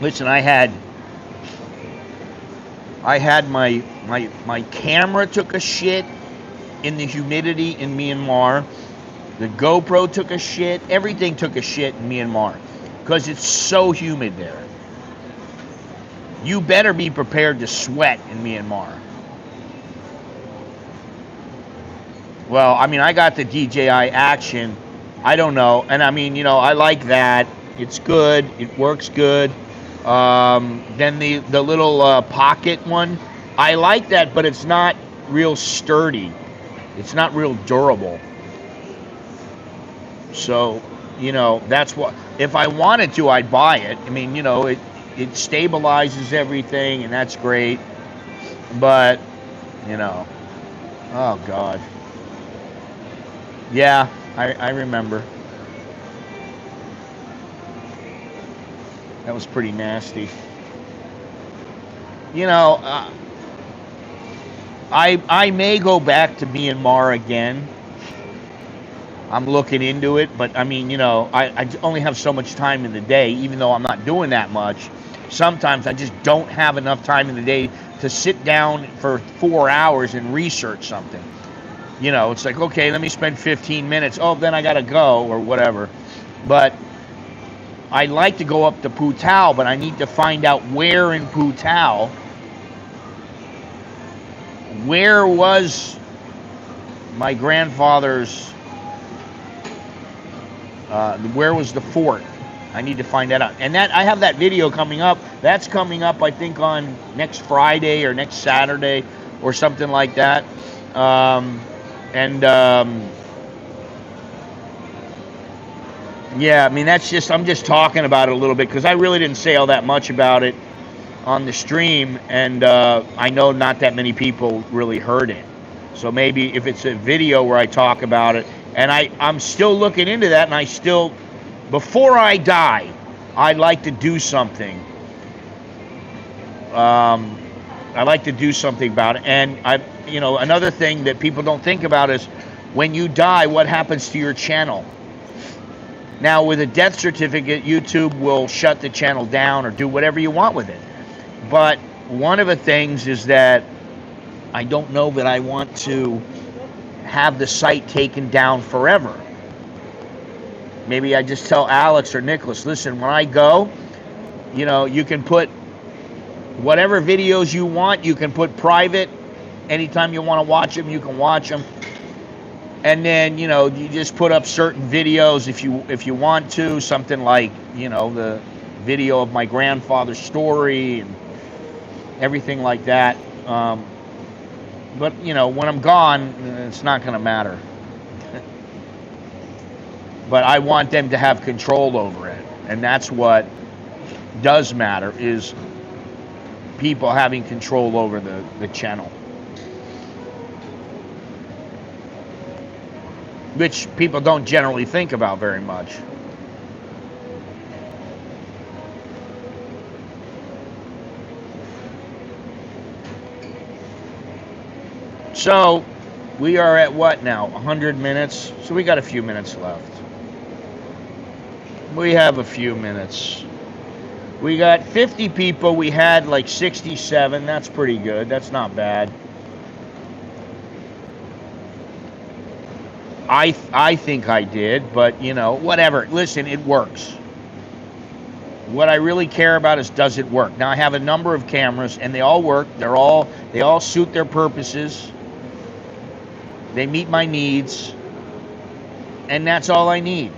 Listen, I had my camera took a shit in the humidity in Myanmar. The GoPro took a shit. Everything took a shit in Myanmar because it's so humid there. You better be prepared to sweat in Myanmar. Well, I mean, I got the DJI Action. I don't know. And I mean, you know, I like that. It's good. It works good. Then the little pocket one, I like that, but it's not real sturdy. It's not real durable. So, you know, that's what, if I wanted to, I'd buy it. I mean, you know, it stabilizes everything, and that's great. But, you know, oh God. Yeah, I remember. That was pretty nasty. You know, I may go back to Myanmar again. I'm looking into it, but I mean, you know, I only have so much time in the day, even though I'm not doing that much. Sometimes I just don't have enough time in the day to sit down for 4 hours and research something. You know, it's like, okay, let me spend 15 minutes. Oh, then I gotta go or whatever. But I'd like to go up to Phu Thao, but I need to find out where in Phu Thao. Where was my grandfather's, where was the fort? I need to find that out. And that I have that video coming up. That's coming up, I think, on next Friday or next Saturday or something like that. Yeah, I mean, that's just, I'm just talking about it a little bit because I really didn't say all that much about it on the stream, and I know not that many people really heard it. So maybe if it's a video where I talk about it, and I'm still looking into that, and I still, before I die, I'd like to do something. I'd like to do something about it. And you know, another thing that people don't think about is when you die, what happens to your channel? Now, with a death certificate, YouTube will shut the channel down or do whatever you want with it. But one of the things is that I don't know that I want to have the site taken down forever. Maybe I just tell Alex or Nicholas, listen, when I go, you know, you can put whatever videos you want. You can put private. Anytime you want to watch them, you can watch them. And then, you know, you just put up certain videos if you want to, something like, you know, the video of my grandfather's story and everything like that. But, you know, when I'm gone, it's not going to matter. But I want them to have control over it. And that's what does matter, is people having control over the channel. Which people don't generally think about very much. So we are at what now? 100 minutes. So we got a few minutes left. We have a few minutes. We got 50 people. We had like 67. That's pretty good. That's not bad. I think I did, but you know, whatever. Listen, it works. What I really care about is, does it work? Now I have a number of cameras and they all work. They all suit their purposes. They meet my needs. And that's all I need.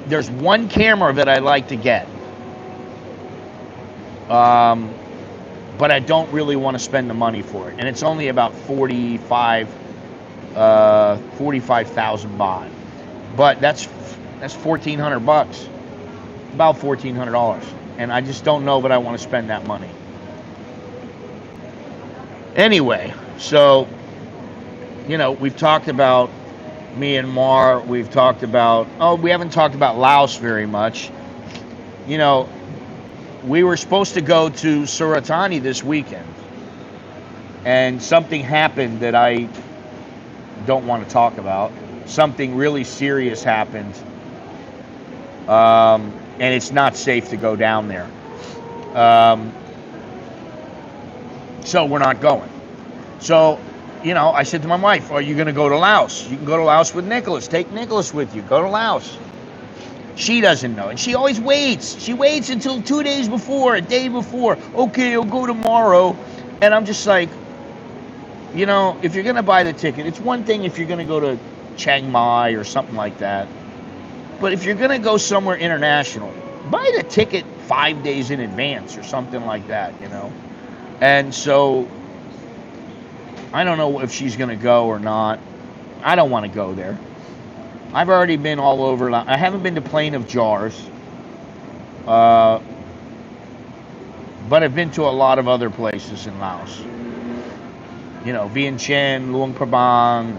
There's one camera that I like to get. But I don't really want to spend the money for it. And it's only about 45,000 baht. But that's 1,400 bucks. About $1,400. And I just don't know that I want to spend that money. Anyway, so, you know, we've talked about Myanmar. We've talked about, we haven't talked about Laos very much. You know, we were supposed to go to Suratani this weekend. And something happened that I don't want to talk about. Something really serious happened. And it's not safe to go down there. So we're not going. So, you know, I said to my wife, are you going to go to Laos? You can go to Laos with Nicholas. Take Nicholas with you. Go to Laos. She doesn't know. And she always waits. She waits until 2 days before, a day before. Okay, I'll go tomorrow. And I'm just like, you know, if you're going to buy the ticket, it's one thing if you're going to go to Chiang Mai or something like that. But if you're going to go somewhere international, buy the ticket 5 days in advance or something like that, you know. And so I don't know if she's going to go or not. I don't want to go there. I've already been all over. I haven't been to Plain of Jars. But I've been to a lot of other places in Laos. You know, Vientiane, Luang Prabang.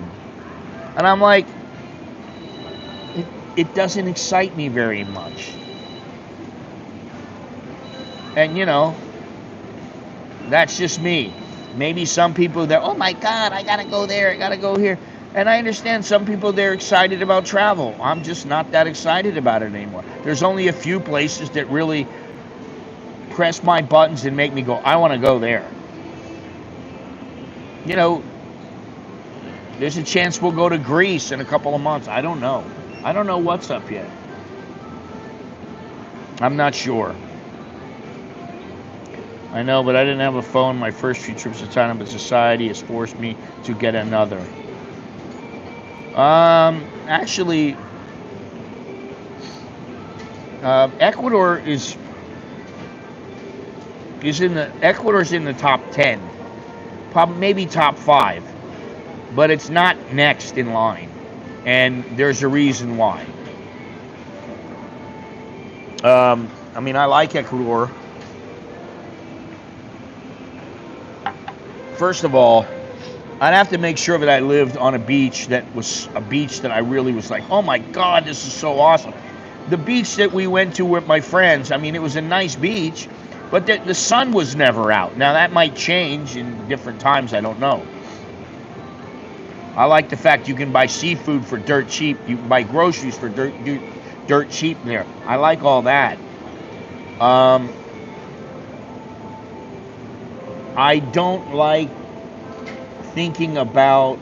And I'm like, it doesn't excite me very much. And, you know, that's just me. Maybe some people, they're, oh my God, I gotta go there, I gotta go here. And I understand some people, they're excited about travel. I'm just not that excited about it anymore. There's only a few places that really press my buttons and make me go, I want to go there. You know, there's a chance we'll go to Greece in a couple of months. I don't know. I don't know what's up yet. I'm not sure. I know, but I didn't have a phone my first few trips to Thailand, but society has forced me to get another. Actually, Ecuador's in the top 10, probably maybe top 5, but it's not next in line, and there's a reason why. I mean, I like Ecuador. First of all, I'd have to make sure that I lived on a beach that I really was like, oh my God, this is so awesome. The beach that we went to with my friends, I mean, it was a nice beach, but the sun was never out. Now, that might change in different times, I don't know. I like the fact you can buy seafood for dirt cheap. You can buy groceries for dirt cheap there. I like all that. I don't like thinking about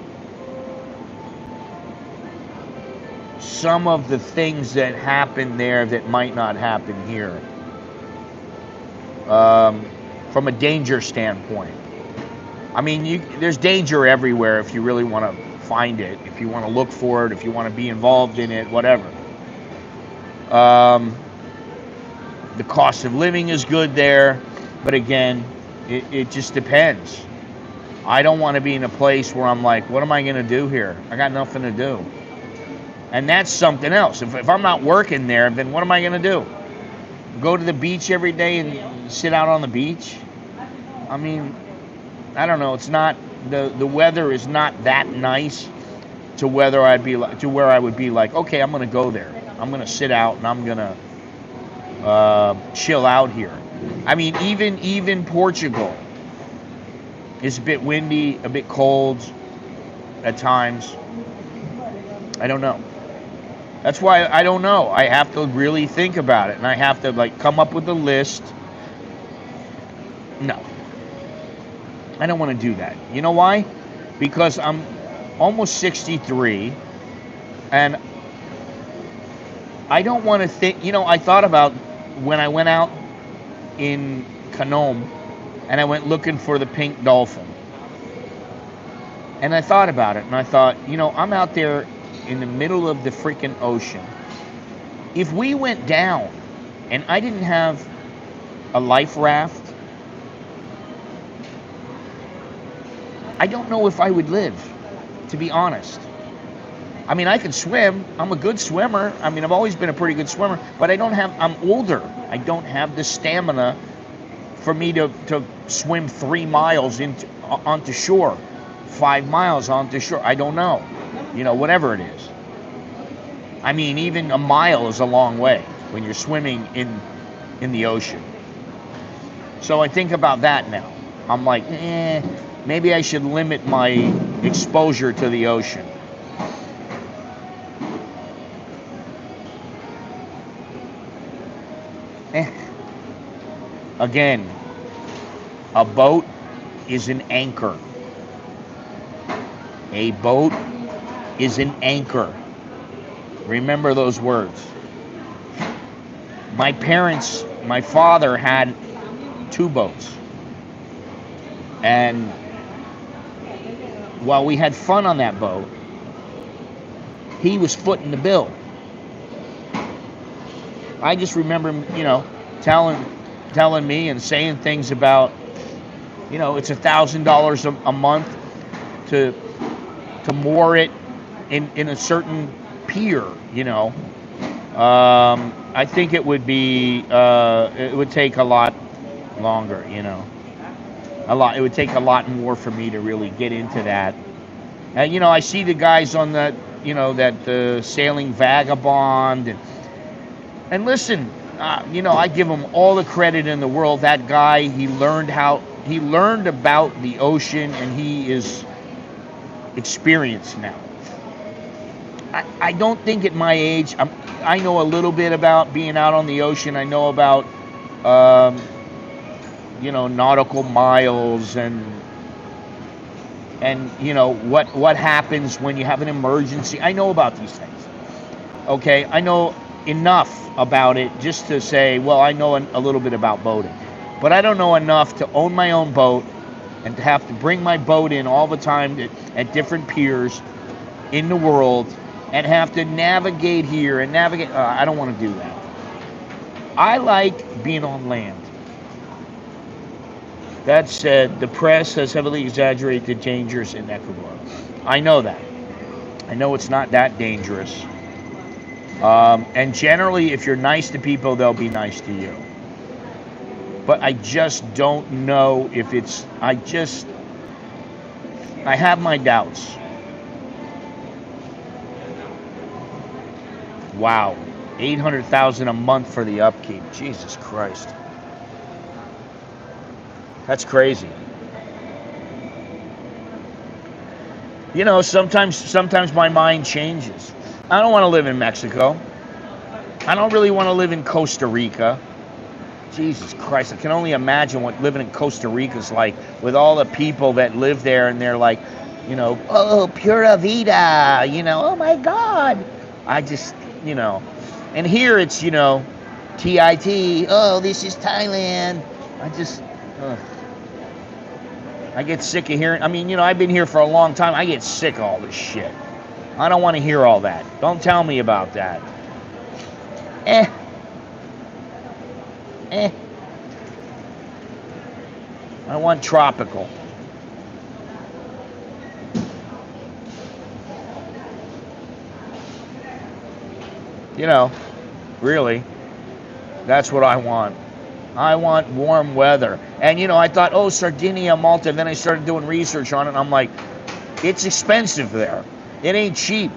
some of the things that happen there that might not happen here. From a danger standpoint. I mean, there's danger everywhere if you really want to find it, if you want to look for it, if you want to be involved in it, whatever. The cost of living is good there, but again, it just depends. I don't want to be in a place where I'm like, what am I going to do here? I got nothing to do. And that's something else. If I'm not working there, then what am I going to do? Go to the beach every day and sit out on the beach? I mean, I don't know. It's not, the weather is not that nice to where I would be like, okay, I'm going to go there. I'm going to sit out and I'm going to chill out here. I mean, even Portugal. It's a bit windy, a bit cold at times. I don't know. That's why I don't know. I have to really think about it, and I have to like come up with a list. No, I don't want to do that. You know why? Because I'm almost 63, and I don't want to think. You know, I thought about when I went out in Cannabis, and I went looking for the pink dolphin. And I thought about it, and I thought, you know, I'm out there in the middle of the freaking ocean. If we went down and I didn't have a life raft, I don't know if I would live, to be honest. I mean, I can swim. I'm a good swimmer. I mean, I've always been a pretty good swimmer, but I'm older. I don't have the stamina for me to swim 3 miles onto shore, 5 miles onto shore. I don't know. You know, whatever it is. I mean, even a mile is a long way when you're swimming in the ocean. So I think about that now. I'm like, maybe I should limit my exposure to the ocean. Again, a boat is an anchor. A boat is an anchor. Remember those words. My father had 2 boats. And while we had fun on that boat, he was footing the bill. I just remember him, you know, telling me and saying things about, you know, it's $1,000 a month to moor it in a certain pier, you know. I think it would take a lot longer, you know. It would take a lot more for me to really get into that. And, you know, I see the guys on that, you know, that sailing vagabond, and listen, you know, I give him all the credit in the world. That guy, he learned about the ocean, and he is experienced now. I don't think at my age, I know a little bit about being out on the ocean. I know about, you know, nautical miles and you know what happens when you have an emergency. I know about these things. Okay, I know enough about it just to say, well, I know a little bit about boating, but I don't know enough to own my own boat and to have to bring my boat in all the time at different piers in the world and have to navigate here and navigate. I don't want to do that. I like being on land. That said, the press has heavily exaggerated the dangers in Ecuador. I know that. I know it's not that dangerous. And generally, if you're nice to people, they'll be nice to you. But I just don't know if it's... I have my doubts. Wow. $800,000 a month for the upkeep. Jesus Christ. That's crazy. You know, sometimes my mind changes. I don't want to live in Mexico. I don't really want to live in Costa Rica. Jesus Christ, I can only imagine what living in Costa Rica is like with all the people that live there, and they're like, you know, oh, pura vida, you know, oh my God. I just, you know, and here it's, you know, TIT, oh, this is Thailand. I get sick of hearing, I mean, you know, I've been here for a long time. I get sick of all this shit. I don't want to hear all that. Don't tell me about that. I want tropical. You know, really, that's what I want. I want warm weather. And, you know, I thought, oh, Sardinia, Malta. Then I started doing research on it, and I'm like, it's expensive there. It ain't cheap.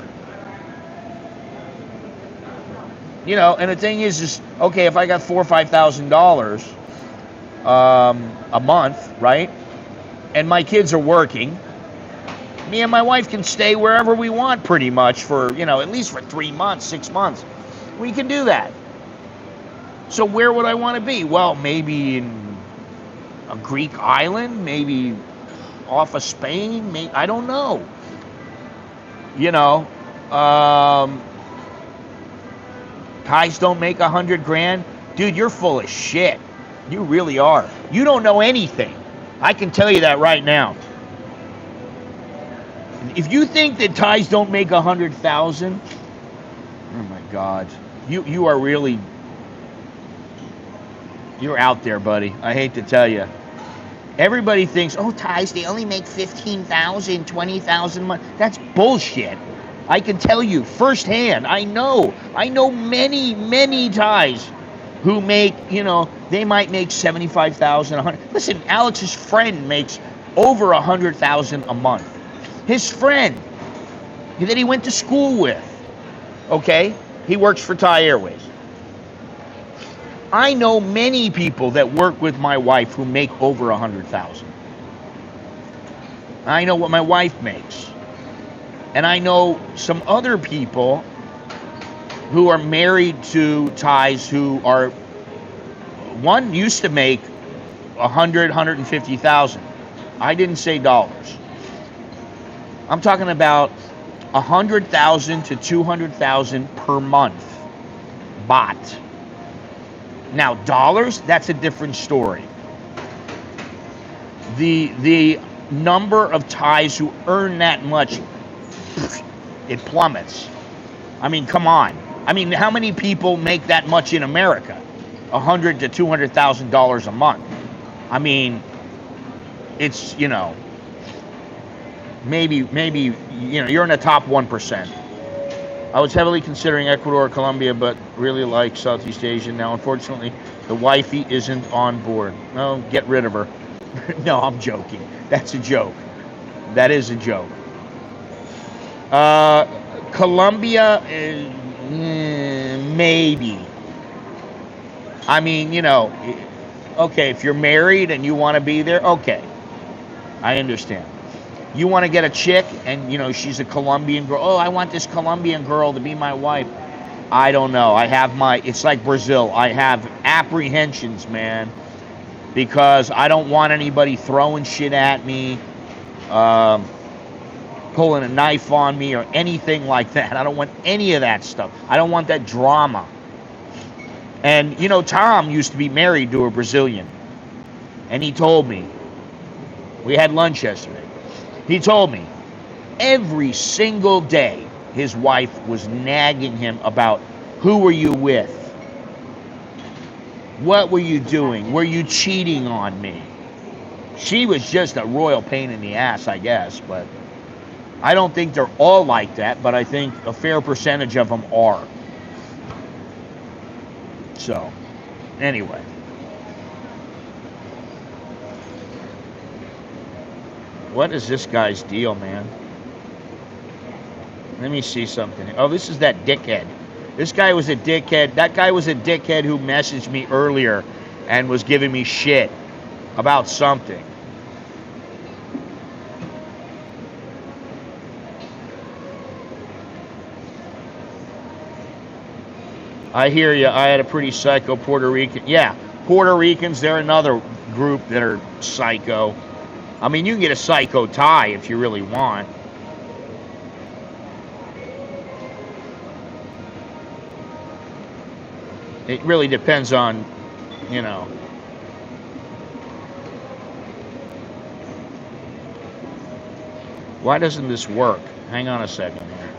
You know, and the thing is okay, if I got $4,000 or $5,000 a month, right? and my kids are working, me and my wife can stay wherever we want pretty much for, at least for 3 months, 6 months. We can do that. So where would I want to be? Well, maybe in a Greek island, maybe off of Spain, maybe, I don't know. Thais don't make 100 grand. Dude, you're full of shit. You really are. You don't know anything. I can tell you that right now. If you think that Thais don't make 100,000, oh my God, you are really, you're out there, buddy. I hate to tell you. Everybody thinks, oh, Thais, they only make 15,000, 20,000 a month. That's bullshit. I can tell you firsthand. I know many, many Thais who make, they might make 75,000, 100. Listen, Alex's friend makes over 100,000 a month. His friend that he went to school with, okay? He works for Thai Airways. I know many people that work with my wife who make over 100,000. I know what my wife makes. And I know some other people who are married to Thais who are, one used to make 150,000. I didn't say dollars. I'm talking about 100,000 to 200,000 per month, baht. Now, dollars, that's a different story. The number of Thais who earn that much, it plummets. I mean, come on. I mean, how many people make that much in America? $100,000 to $200,000 a month. I mean, it's, maybe, you're in the top 1%. I was heavily considering Ecuador or Colombia, but really like Southeast Asia. Now, unfortunately, the wifey isn't on board. No, get rid of her. No, I'm joking. That's a joke. That is a joke. Colombia, maybe. I mean, okay, if you're married and you want to be there, okay. I understand. You want to get a chick and, she's a Colombian girl. Oh, I want this Colombian girl to be my wife. I don't know. It's like Brazil. I have apprehensions, man, because I don't want anybody throwing shit at me, pulling a knife on me or anything like that. I don't want any of that stuff. I don't want that drama. And, Tom used to be married to a Brazilian. And he told me, we had lunch yesterday. He told me every single day his wife was nagging him about, who were you with? What were you doing? Were you cheating on me? She was just a royal pain in the ass, I guess. But I don't think they're all like that, but I think a fair percentage of them are. So, anyway. What is this guy's deal, man? Let me see something. Oh, this is that dickhead. This guy was a dickhead. That guy was a dickhead who messaged me earlier and was giving me shit about something. I hear you. I had a pretty psycho Puerto Rican. Yeah, Puerto Ricans, they're another group that are psycho. I mean, you can get a psycho Thai if you really want. It really depends on, Why doesn't this work? Hang on a second here.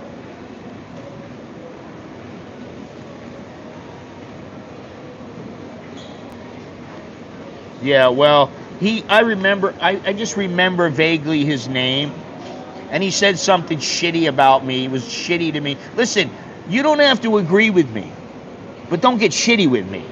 Yeah, well, I just remember vaguely his name, and he said something shitty about me. He was shitty to me. Listen, you don't have to agree with me, but don't get shitty with me.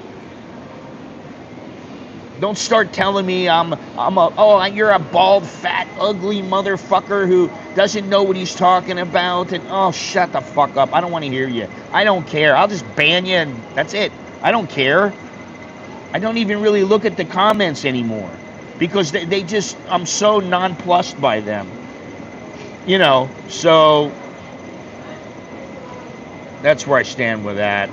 Don't start telling me you're a bald, fat, ugly motherfucker who doesn't know what he's talking about, and shut the fuck up. I don't want to hear you. I don't care. I'll just ban you, and that's it. I don't care. I don't even really look at the comments anymore. because they just, I'm so nonplussed by them. You know, so that's where I stand with that.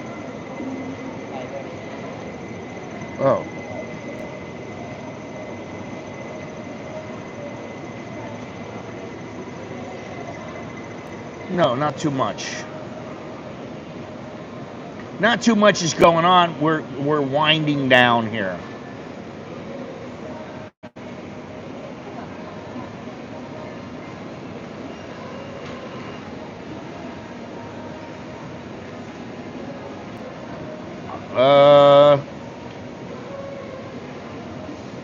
Oh. No, not too much. Not too much is going on. We're winding down here.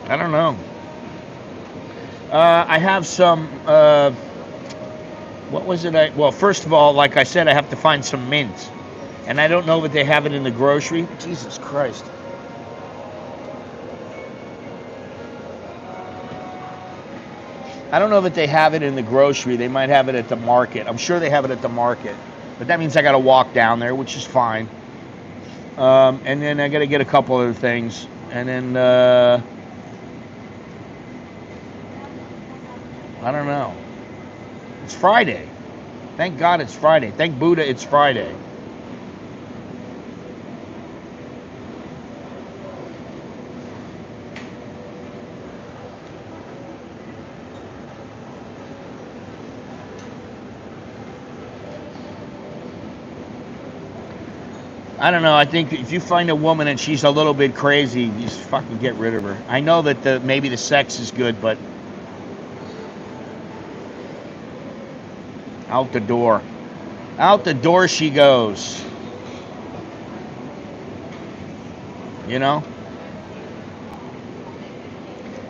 I don't know. I have some, what was it? Well, first of all, like I said, I have to find some mint. And I don't know that they have it in the grocery. Jesus Christ. I don't know that they have it in the grocery. They might have it at the market. I'm sure they have it at the market. But that means I got to walk down there, which is fine. And then I got to get a couple other things. And then, I don't know. It's Friday. Thank God it's Friday. Thank Buddha it's Friday. I don't know. I think if you find a woman and she's a little bit crazy, you just fucking get rid of her. I know that maybe the sex is good, but out the door. Out the door she goes. You know?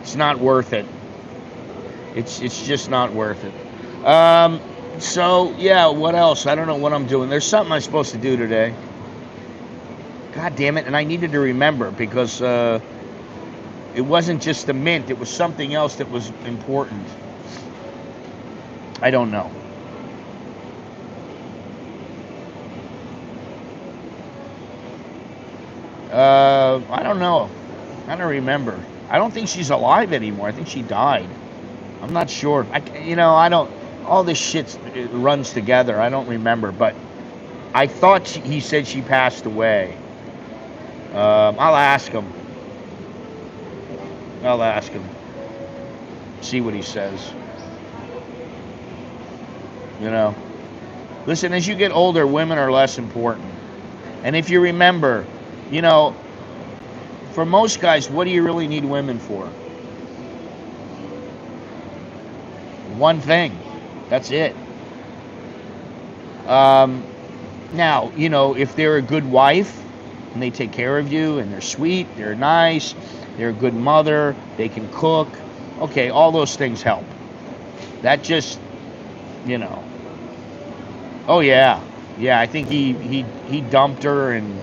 It's not worth it. It's just not worth it. So, yeah, what else? I don't know what I'm doing. There's something I'm supposed to do today. God damn it, and I needed to remember because it wasn't just the mint. It was something else that was important. I don't know. I don't know. I don't remember. I don't think she's alive anymore. I think she died. I'm not sure. I don't. All this shit runs together. I don't remember, but I thought he said she passed away. I'll ask him. I'll ask him. See what he says. You know. Listen, as you get older, women are less important. And if you remember, you know, for most guys, what do you really need women for? One thing. That's it. Now, you know, if they're a good wife and they take care of you and they're sweet, they're nice, they're a good mother, they can cook, okay, all those things help. That just, you know. Oh yeah, yeah. I think he dumped her and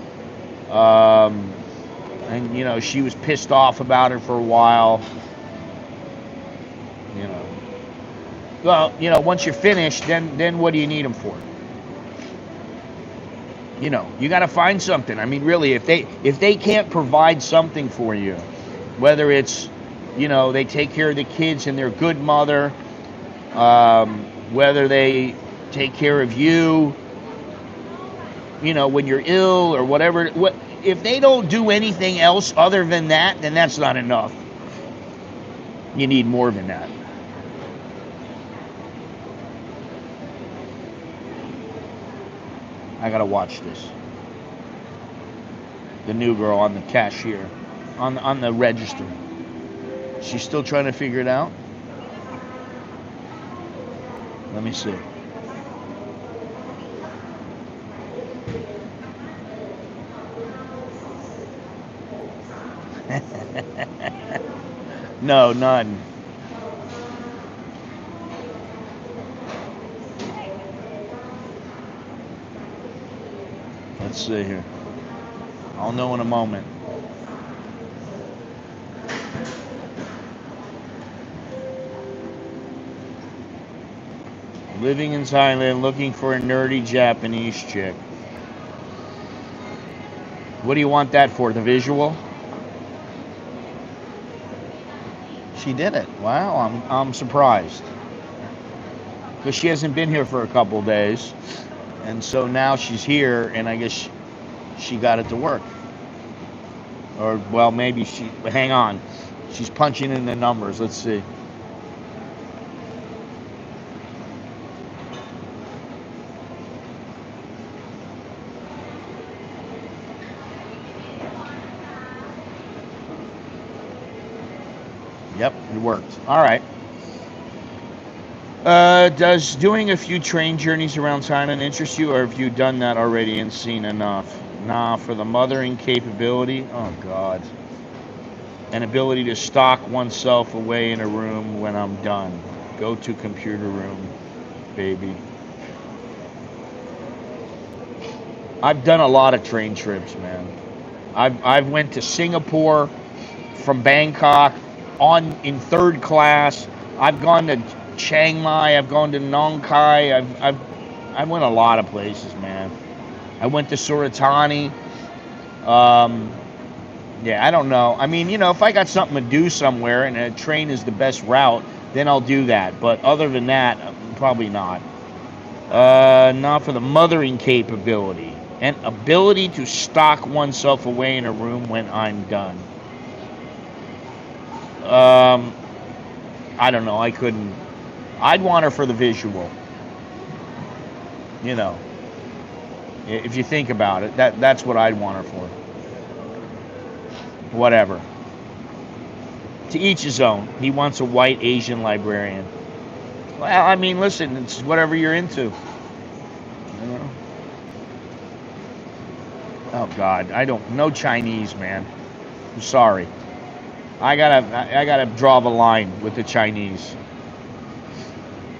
you know she was pissed off about it for a while. You know. Well, you know, once you're finished, then what do you need them for? You know, you got to find something. I mean, really, if they can't provide something for you, whether it's, you know, they take care of the kids and they're a good mother, whether they take care of you, you know, when you're ill or whatever. If they don't do anything else other than that, then that's not enough. You need more than that. I gotta watch this. The new girl on the cashier, on the register. She's still trying to figure it out. Let me see. No, none. Let's see here. I'll know in a moment. Living in Thailand, looking for a nerdy Japanese chick. What do you want that for? The visual? She did it. Wow, I'm surprised. Because she hasn't been here for a couple of days. And so now she's here, and I guess she got it to work. Or, well, maybe she... Hang on. She's punching in the numbers. Let's see. Yep, it worked. All right. Does doing a few train journeys around Thailand interest you, or have you done that already and seen enough? Nah, for the mothering capability. Oh, God. An ability to stock oneself away in a room when I'm done. Go to computer room, baby. I've done a lot of train trips, man. I've went to Singapore from Bangkok in third class. I've gone to Chiang Mai. I've gone to Nong Khai. I went a lot of places, man. I went to Suratani. Yeah, I don't know. I mean, you know, if I got something to do somewhere and a train is the best route, then I'll do that. But other than that, probably not. Not for the mothering capability. And ability to stock oneself away in a room when I'm done. I don't know. I couldn't. I'd want her for the visual. You know. If you think about it, that's what I'd want her for. Whatever. To each his own. He wants a white Asian librarian. Well, I mean, listen, it's whatever you're into. You know? Oh God, no Chinese, man. I'm sorry. I gotta draw the line with the Chinese.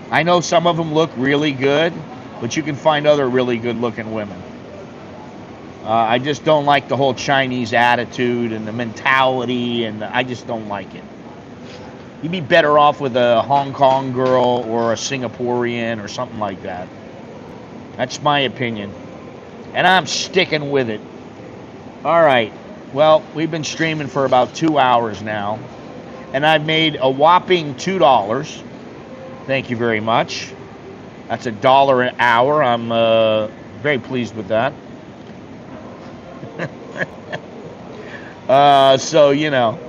I know some of them look really good, but you can find other really good looking women. I just don't like the whole Chinese attitude and the mentality, and I just don't like it. You'd be better off with a Hong Kong girl or a Singaporean or something like that. That's my opinion. And I'm sticking with it. All right. Well, we've been streaming for about 2 hours now. And I've made a whopping $2. Thank you very much. That's $1 an hour. I'm very pleased with that. So, you know.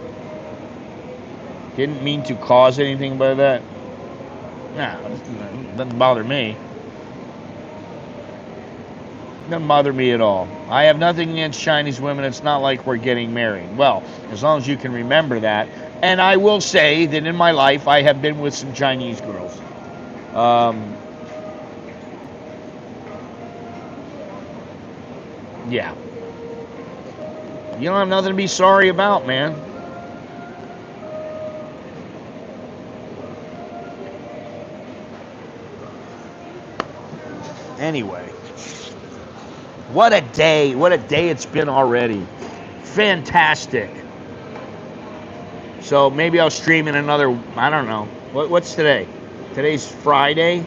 Didn't mean to cause anything by that. Nah, it doesn't bother me. Doesn't bother me at all. I have nothing against Chinese women. It's not like we're getting married. Well, as long as you can remember that. And I will say that in my life, I have been with some Chinese girls. Yeah. You don't have nothing to be sorry about, man. Anyway. What a day it's been already. Fantastic. So maybe I'll stream in another, I don't know. What's today? Today's Friday.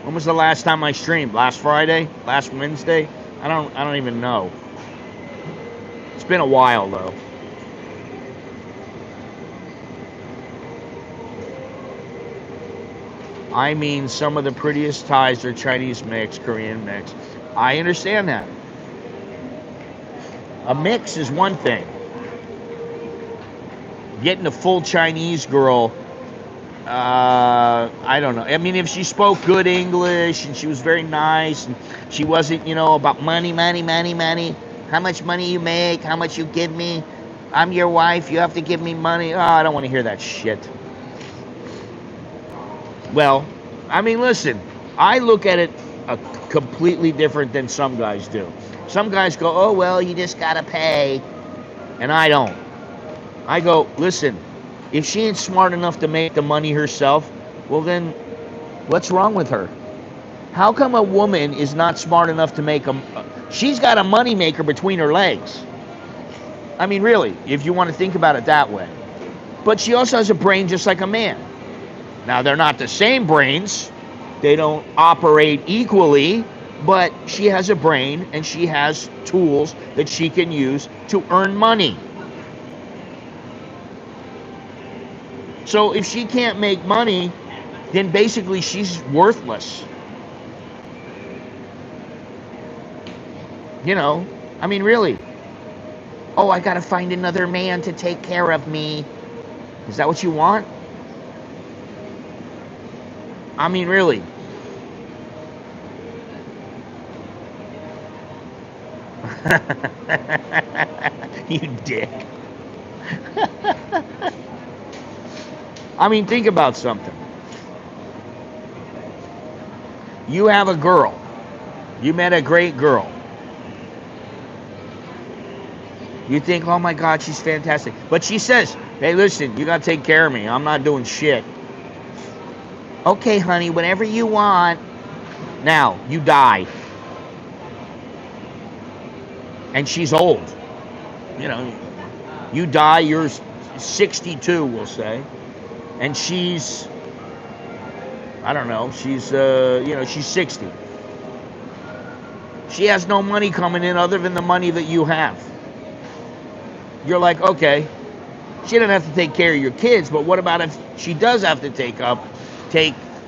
When was the last time I streamed? Last Friday? Last Wednesday? I don't even know. It's been a while though. I mean, some of the prettiest Thais are Chinese mix, Korean mix. I understand that. A mix is one thing. Getting a full Chinese girl, I don't know. I mean, if she spoke good English and she was very nice and she wasn't, you know, about money. How much money you make, how much you give me. I'm your wife, you have to give me money. Oh, I don't want to hear that shit. Well, I mean, listen, I look at it completely different than some guys do. Some guys go, oh, well, you just got to pay. And I don't. I go, listen, if she ain't smart enough to make the money herself, well, then what's wrong with her? How come a woman is not smart enough to make she's got a money maker between her legs. I mean, really, if you want to think about it that way. But she also has a brain just like a man. Now, they're not the same brains. They don't operate equally, but she has a brain and she has tools that she can use to earn money. So if she can't make money, then basically she's worthless. You know, I mean, really. Oh, I gotta find another man to take care of me. Is that what you want? I mean, really. You dick. I mean, think about something. You have a girl. You met a great girl. You think, oh my God, she's fantastic. But she says, hey, listen, you gotta take care of me. I'm not doing shit. Okay, honey, whatever you want. Now, you die. And she's old. You know, you die, you're 62, we'll say. And she's, I don't know, she's, you know, she's 60. She has no money coming in other than the money that you have. You're like, okay, she doesn't have to take care of your kids, but what about if she does have to take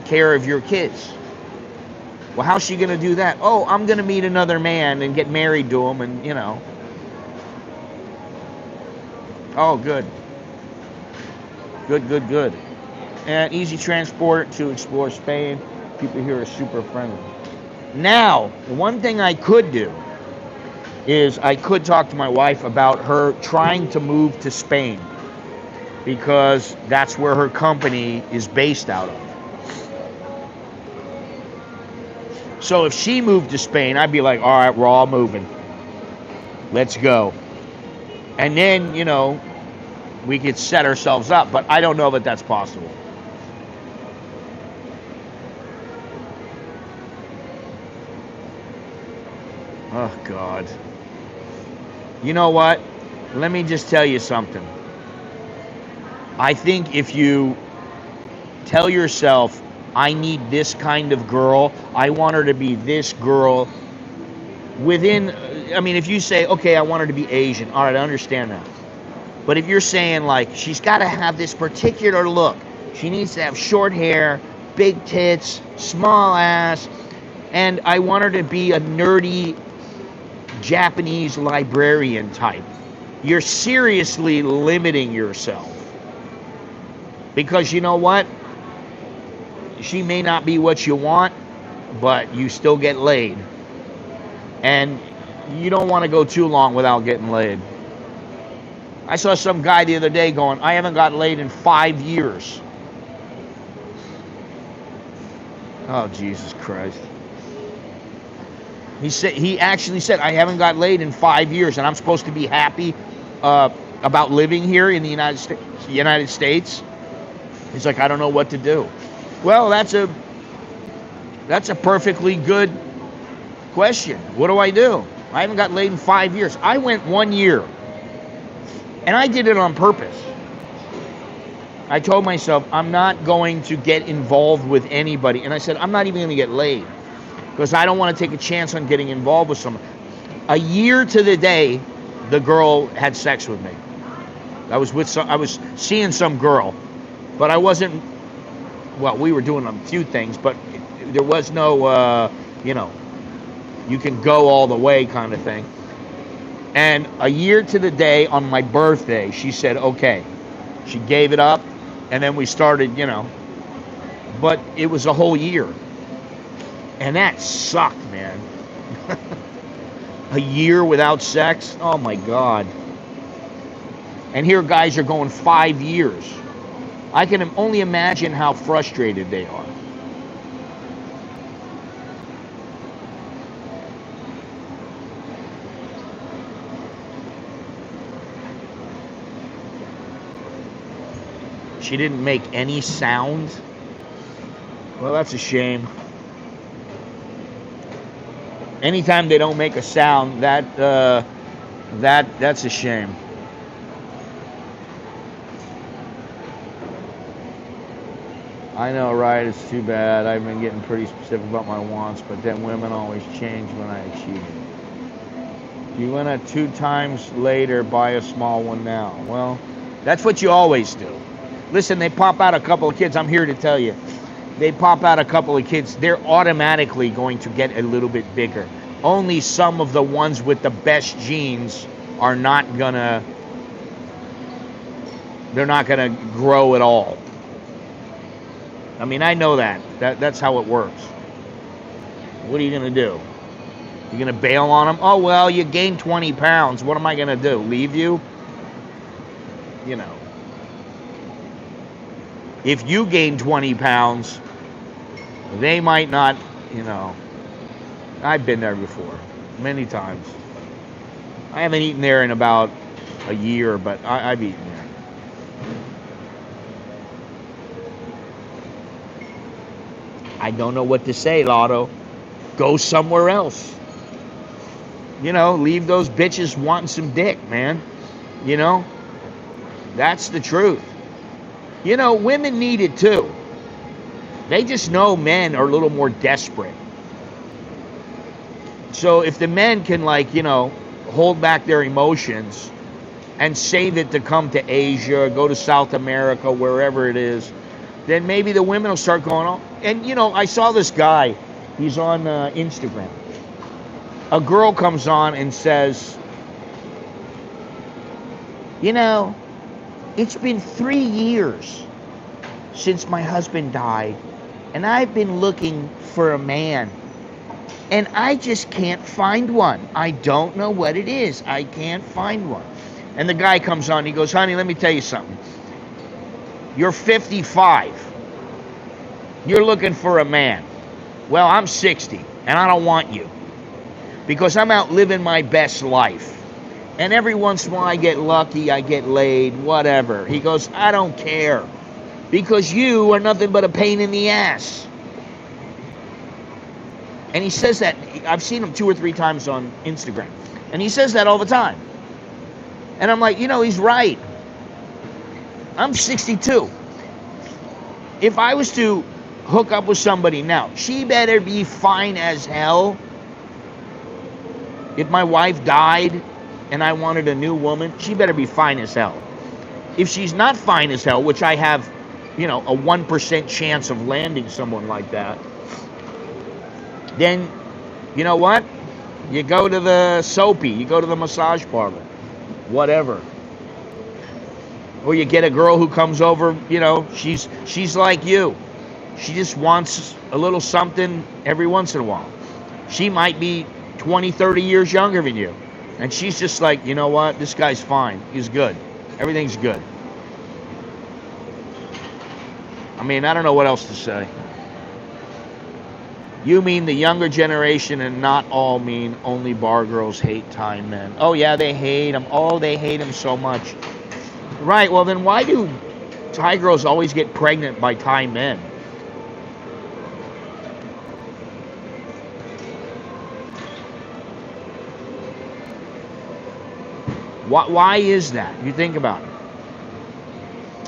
care of your kids? Well, how's she going to do that? Oh, I'm going to meet another man and get married to him and, you know. Oh, good. Good, good, good. And easy transport to explore Spain. People here are super friendly. Now, the one thing I could do is I could talk to my wife about her trying to move to Spain because that's where her company is based out of. So if she moved to Spain, I'd be like, all right, we're all moving. Let's go. And then, you know, we could set ourselves up, but I don't know that that's possible. Oh, God. You know what? Let me just tell you something. I think if you tell yourself, I need this kind of girl, I want her to be this girl, within, I mean, if you say, okay, I want her to be Asian, all right, I understand that. But if you're saying, like, she's got to have this particular look, she needs to have short hair, big tits, small ass, and I want her to be a nerdy Japanese librarian type, you're seriously limiting yourself. Because you know what? She may not be what you want, but you still get laid. And you don't want to go too long without getting laid. I saw some guy the other day going, I haven't got laid in 5 years. Oh, Jesus Christ. He actually said, I haven't got laid in 5 years, and I'm supposed to be happy about living here in the United States. He's like, I don't know what to do. Well, that's a perfectly good question. What do? I haven't got laid in 5 years. I went 1 year, and I did it on purpose. I told myself, I'm not going to get involved with anybody. And I said, I'm not even going to get laid because I don't want to take a chance on getting involved with someone. A year to the day, the girl had sex with me. I was seeing some girl, but I wasn't, well, we were doing a few things, but there was no, you know, you can go all the way kind of thing. And a year to the day on my birthday, she said, okay. She gave it up, and then we started, you know. But it was a whole year. And that sucked, man. A year without sex? Oh, my God. And here guys are going 5 years. I can only imagine how frustrated they are. She didn't make any sound. Well, that's a shame. Anytime they don't make a sound, that's a shame. I know, right? It's too bad. I've been getting pretty specific about my wants, but then women always change when I achieve it. You want to 2 times later buy a small one now. Well, that's what you always do. Listen, they pop out a couple of kids. I'm here to tell you. They pop out a couple of kids. They're automatically going to get a little bit bigger. Only some of the ones with the best genes are not gonna, they're not gonna grow at all. I mean, I know that's how it works. What are you gonna do? You gonna bail on them? Oh, well, you gained 20 pounds. What am I gonna do? Leave you? You know. If you gain 20 pounds, they might not, you know. I've been there before, many times. I haven't eaten there in about a year, but I've eaten there. I don't know what to say, Lotto. Go somewhere else. You know, leave those bitches wanting some dick, man. You know, that's the truth. You know, women need it too. They just know men are a little more desperate. So if the men can, like, you know, hold back their emotions and save it to come to Asia, go to South America, wherever it is, then maybe the women will start going on. And, you know, I saw this guy. He's on Instagram. A girl comes on and says, you know, it's been 3 years since my husband died, and I've been looking for a man, and I just can't find one. I don't know what it is. I can't find one. And the guy comes on, he goes, honey, let me tell you something. You're 55. You're looking for a man. Well, I'm 60, and I don't want you, because I'm out living my best life. And every once in a while I get lucky, I get laid, whatever. He goes, I don't care, because you are nothing but a pain in the ass. And he says that, I've seen him 2 or 3 times on Instagram, and he says that all the time. And I'm like, you know, he's right. I'm 62. If I was to hook up with somebody now, she better be fine as hell. If my wife died and I wanted a new woman, she better be fine as hell. If she's not fine as hell, which I have, you know, a 1% chance of landing someone like that, then, you know what? You go to the soapy, you go to the massage parlor, whatever. Or you get a girl who comes over, you know, she's like you. She just wants a little something every once in a while. She might be 20, 30 years younger than you. And she's just like, you know what? This guy's fine. He's good. Everything's good. I mean, I don't know what else to say. You mean the younger generation, and not all mean only bar girls hate Thai men. Oh, yeah, they hate them. Oh, they hate them so much. Right, well, then why do Thai girls always get pregnant by Thai men? Why is that? You think about it.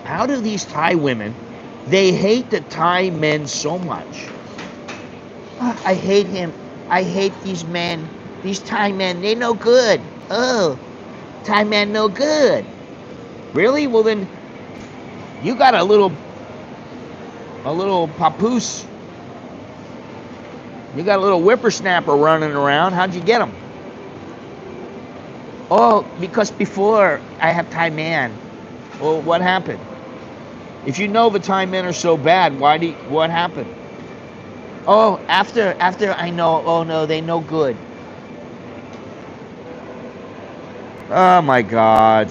How do these Thai women, they hate the Thai men so much? I hate him. I hate these men. These Thai men, they no good. Oh, Thai men no good. Really? Well then, you got a little papoose. You got a little whippersnapper running around. How'd you get him? Oh, because before I have Thai man. Well, what happened? If you know the Thai men are so bad, what happened? Oh, after I know, oh no, they no good. Oh my God.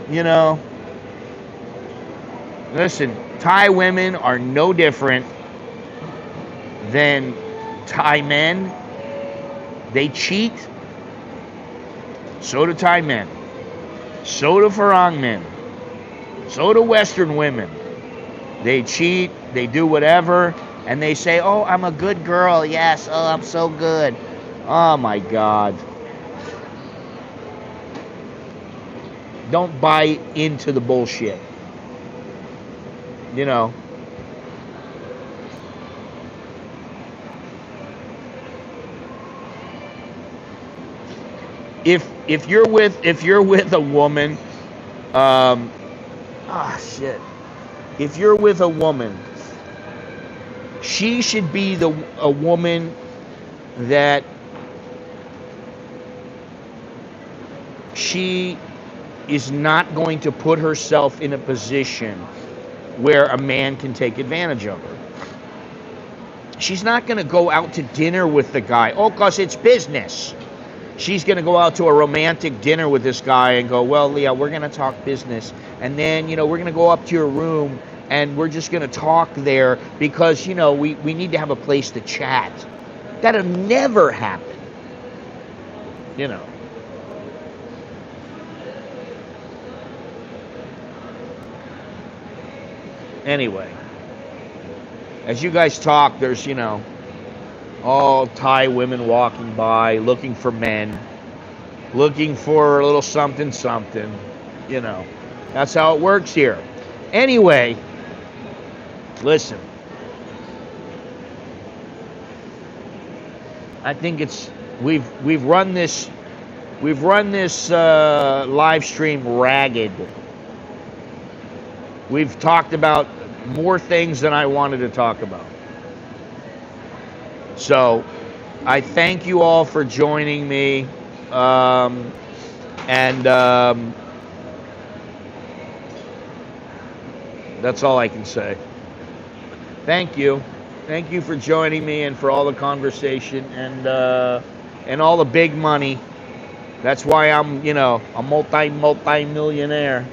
You know, listen, Thai women are no different than Thai men. They cheat. So do Thai men. So do Farang men. So do Western women. They cheat, they do whatever, and they say, oh, I'm a good girl, yes, oh, I'm so good. Oh my God. Don't buy into the bullshit. You know. If you're with a woman, I shit. If you're with a woman, she should be a woman that she is not going to put herself in a position where a man can take advantage of her. She's not going to go out to dinner with the guy. Oh, because it's business. She's going to go out to a romantic dinner with this guy and go, well, Leah, we're going to talk business. And then, we're going to go up to your room and we're just going to talk there because, we need to have a place to chat. That'll never happen. Anyway, as you guys talk, there's, all Thai women walking by, looking for men, looking for a little something, something. That's how it works here. Anyway, listen. I think we've run this live stream ragged. We've talked about more things than I wanted to talk about. So, I thank you all for joining me. That's all I can say. Thank you. Thank you for joining me and for all the conversation and all the big money. That's why I'm, a multi-millionaire.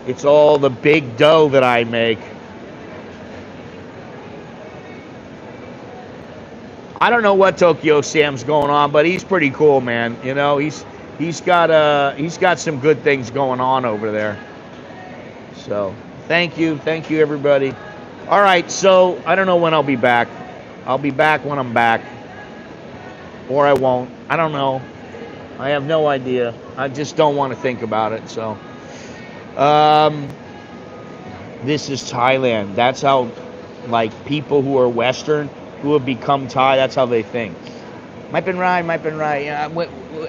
It's all the big dough that I make. I don't know what TkyoSam's going on, but he's pretty cool, man. He's got some good things going on over there. So, thank you everybody. All right, so I don't know when I'll be back. I'll be back when I'm back, or I won't. I don't know. I have no idea. I just don't want to think about it. So. This is Thailand. That's how, people who are Western, who have become Thai, that's how they think. Might been right.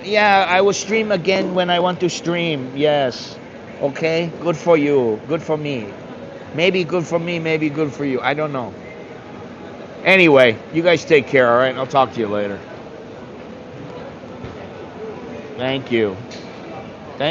Yeah, I will stream again when I want to stream. Yes. Okay? Good for you. Good for me. Maybe good for me, maybe good for you. I don't know. Anyway, you guys take care, all right? I'll talk to you later. Thank you.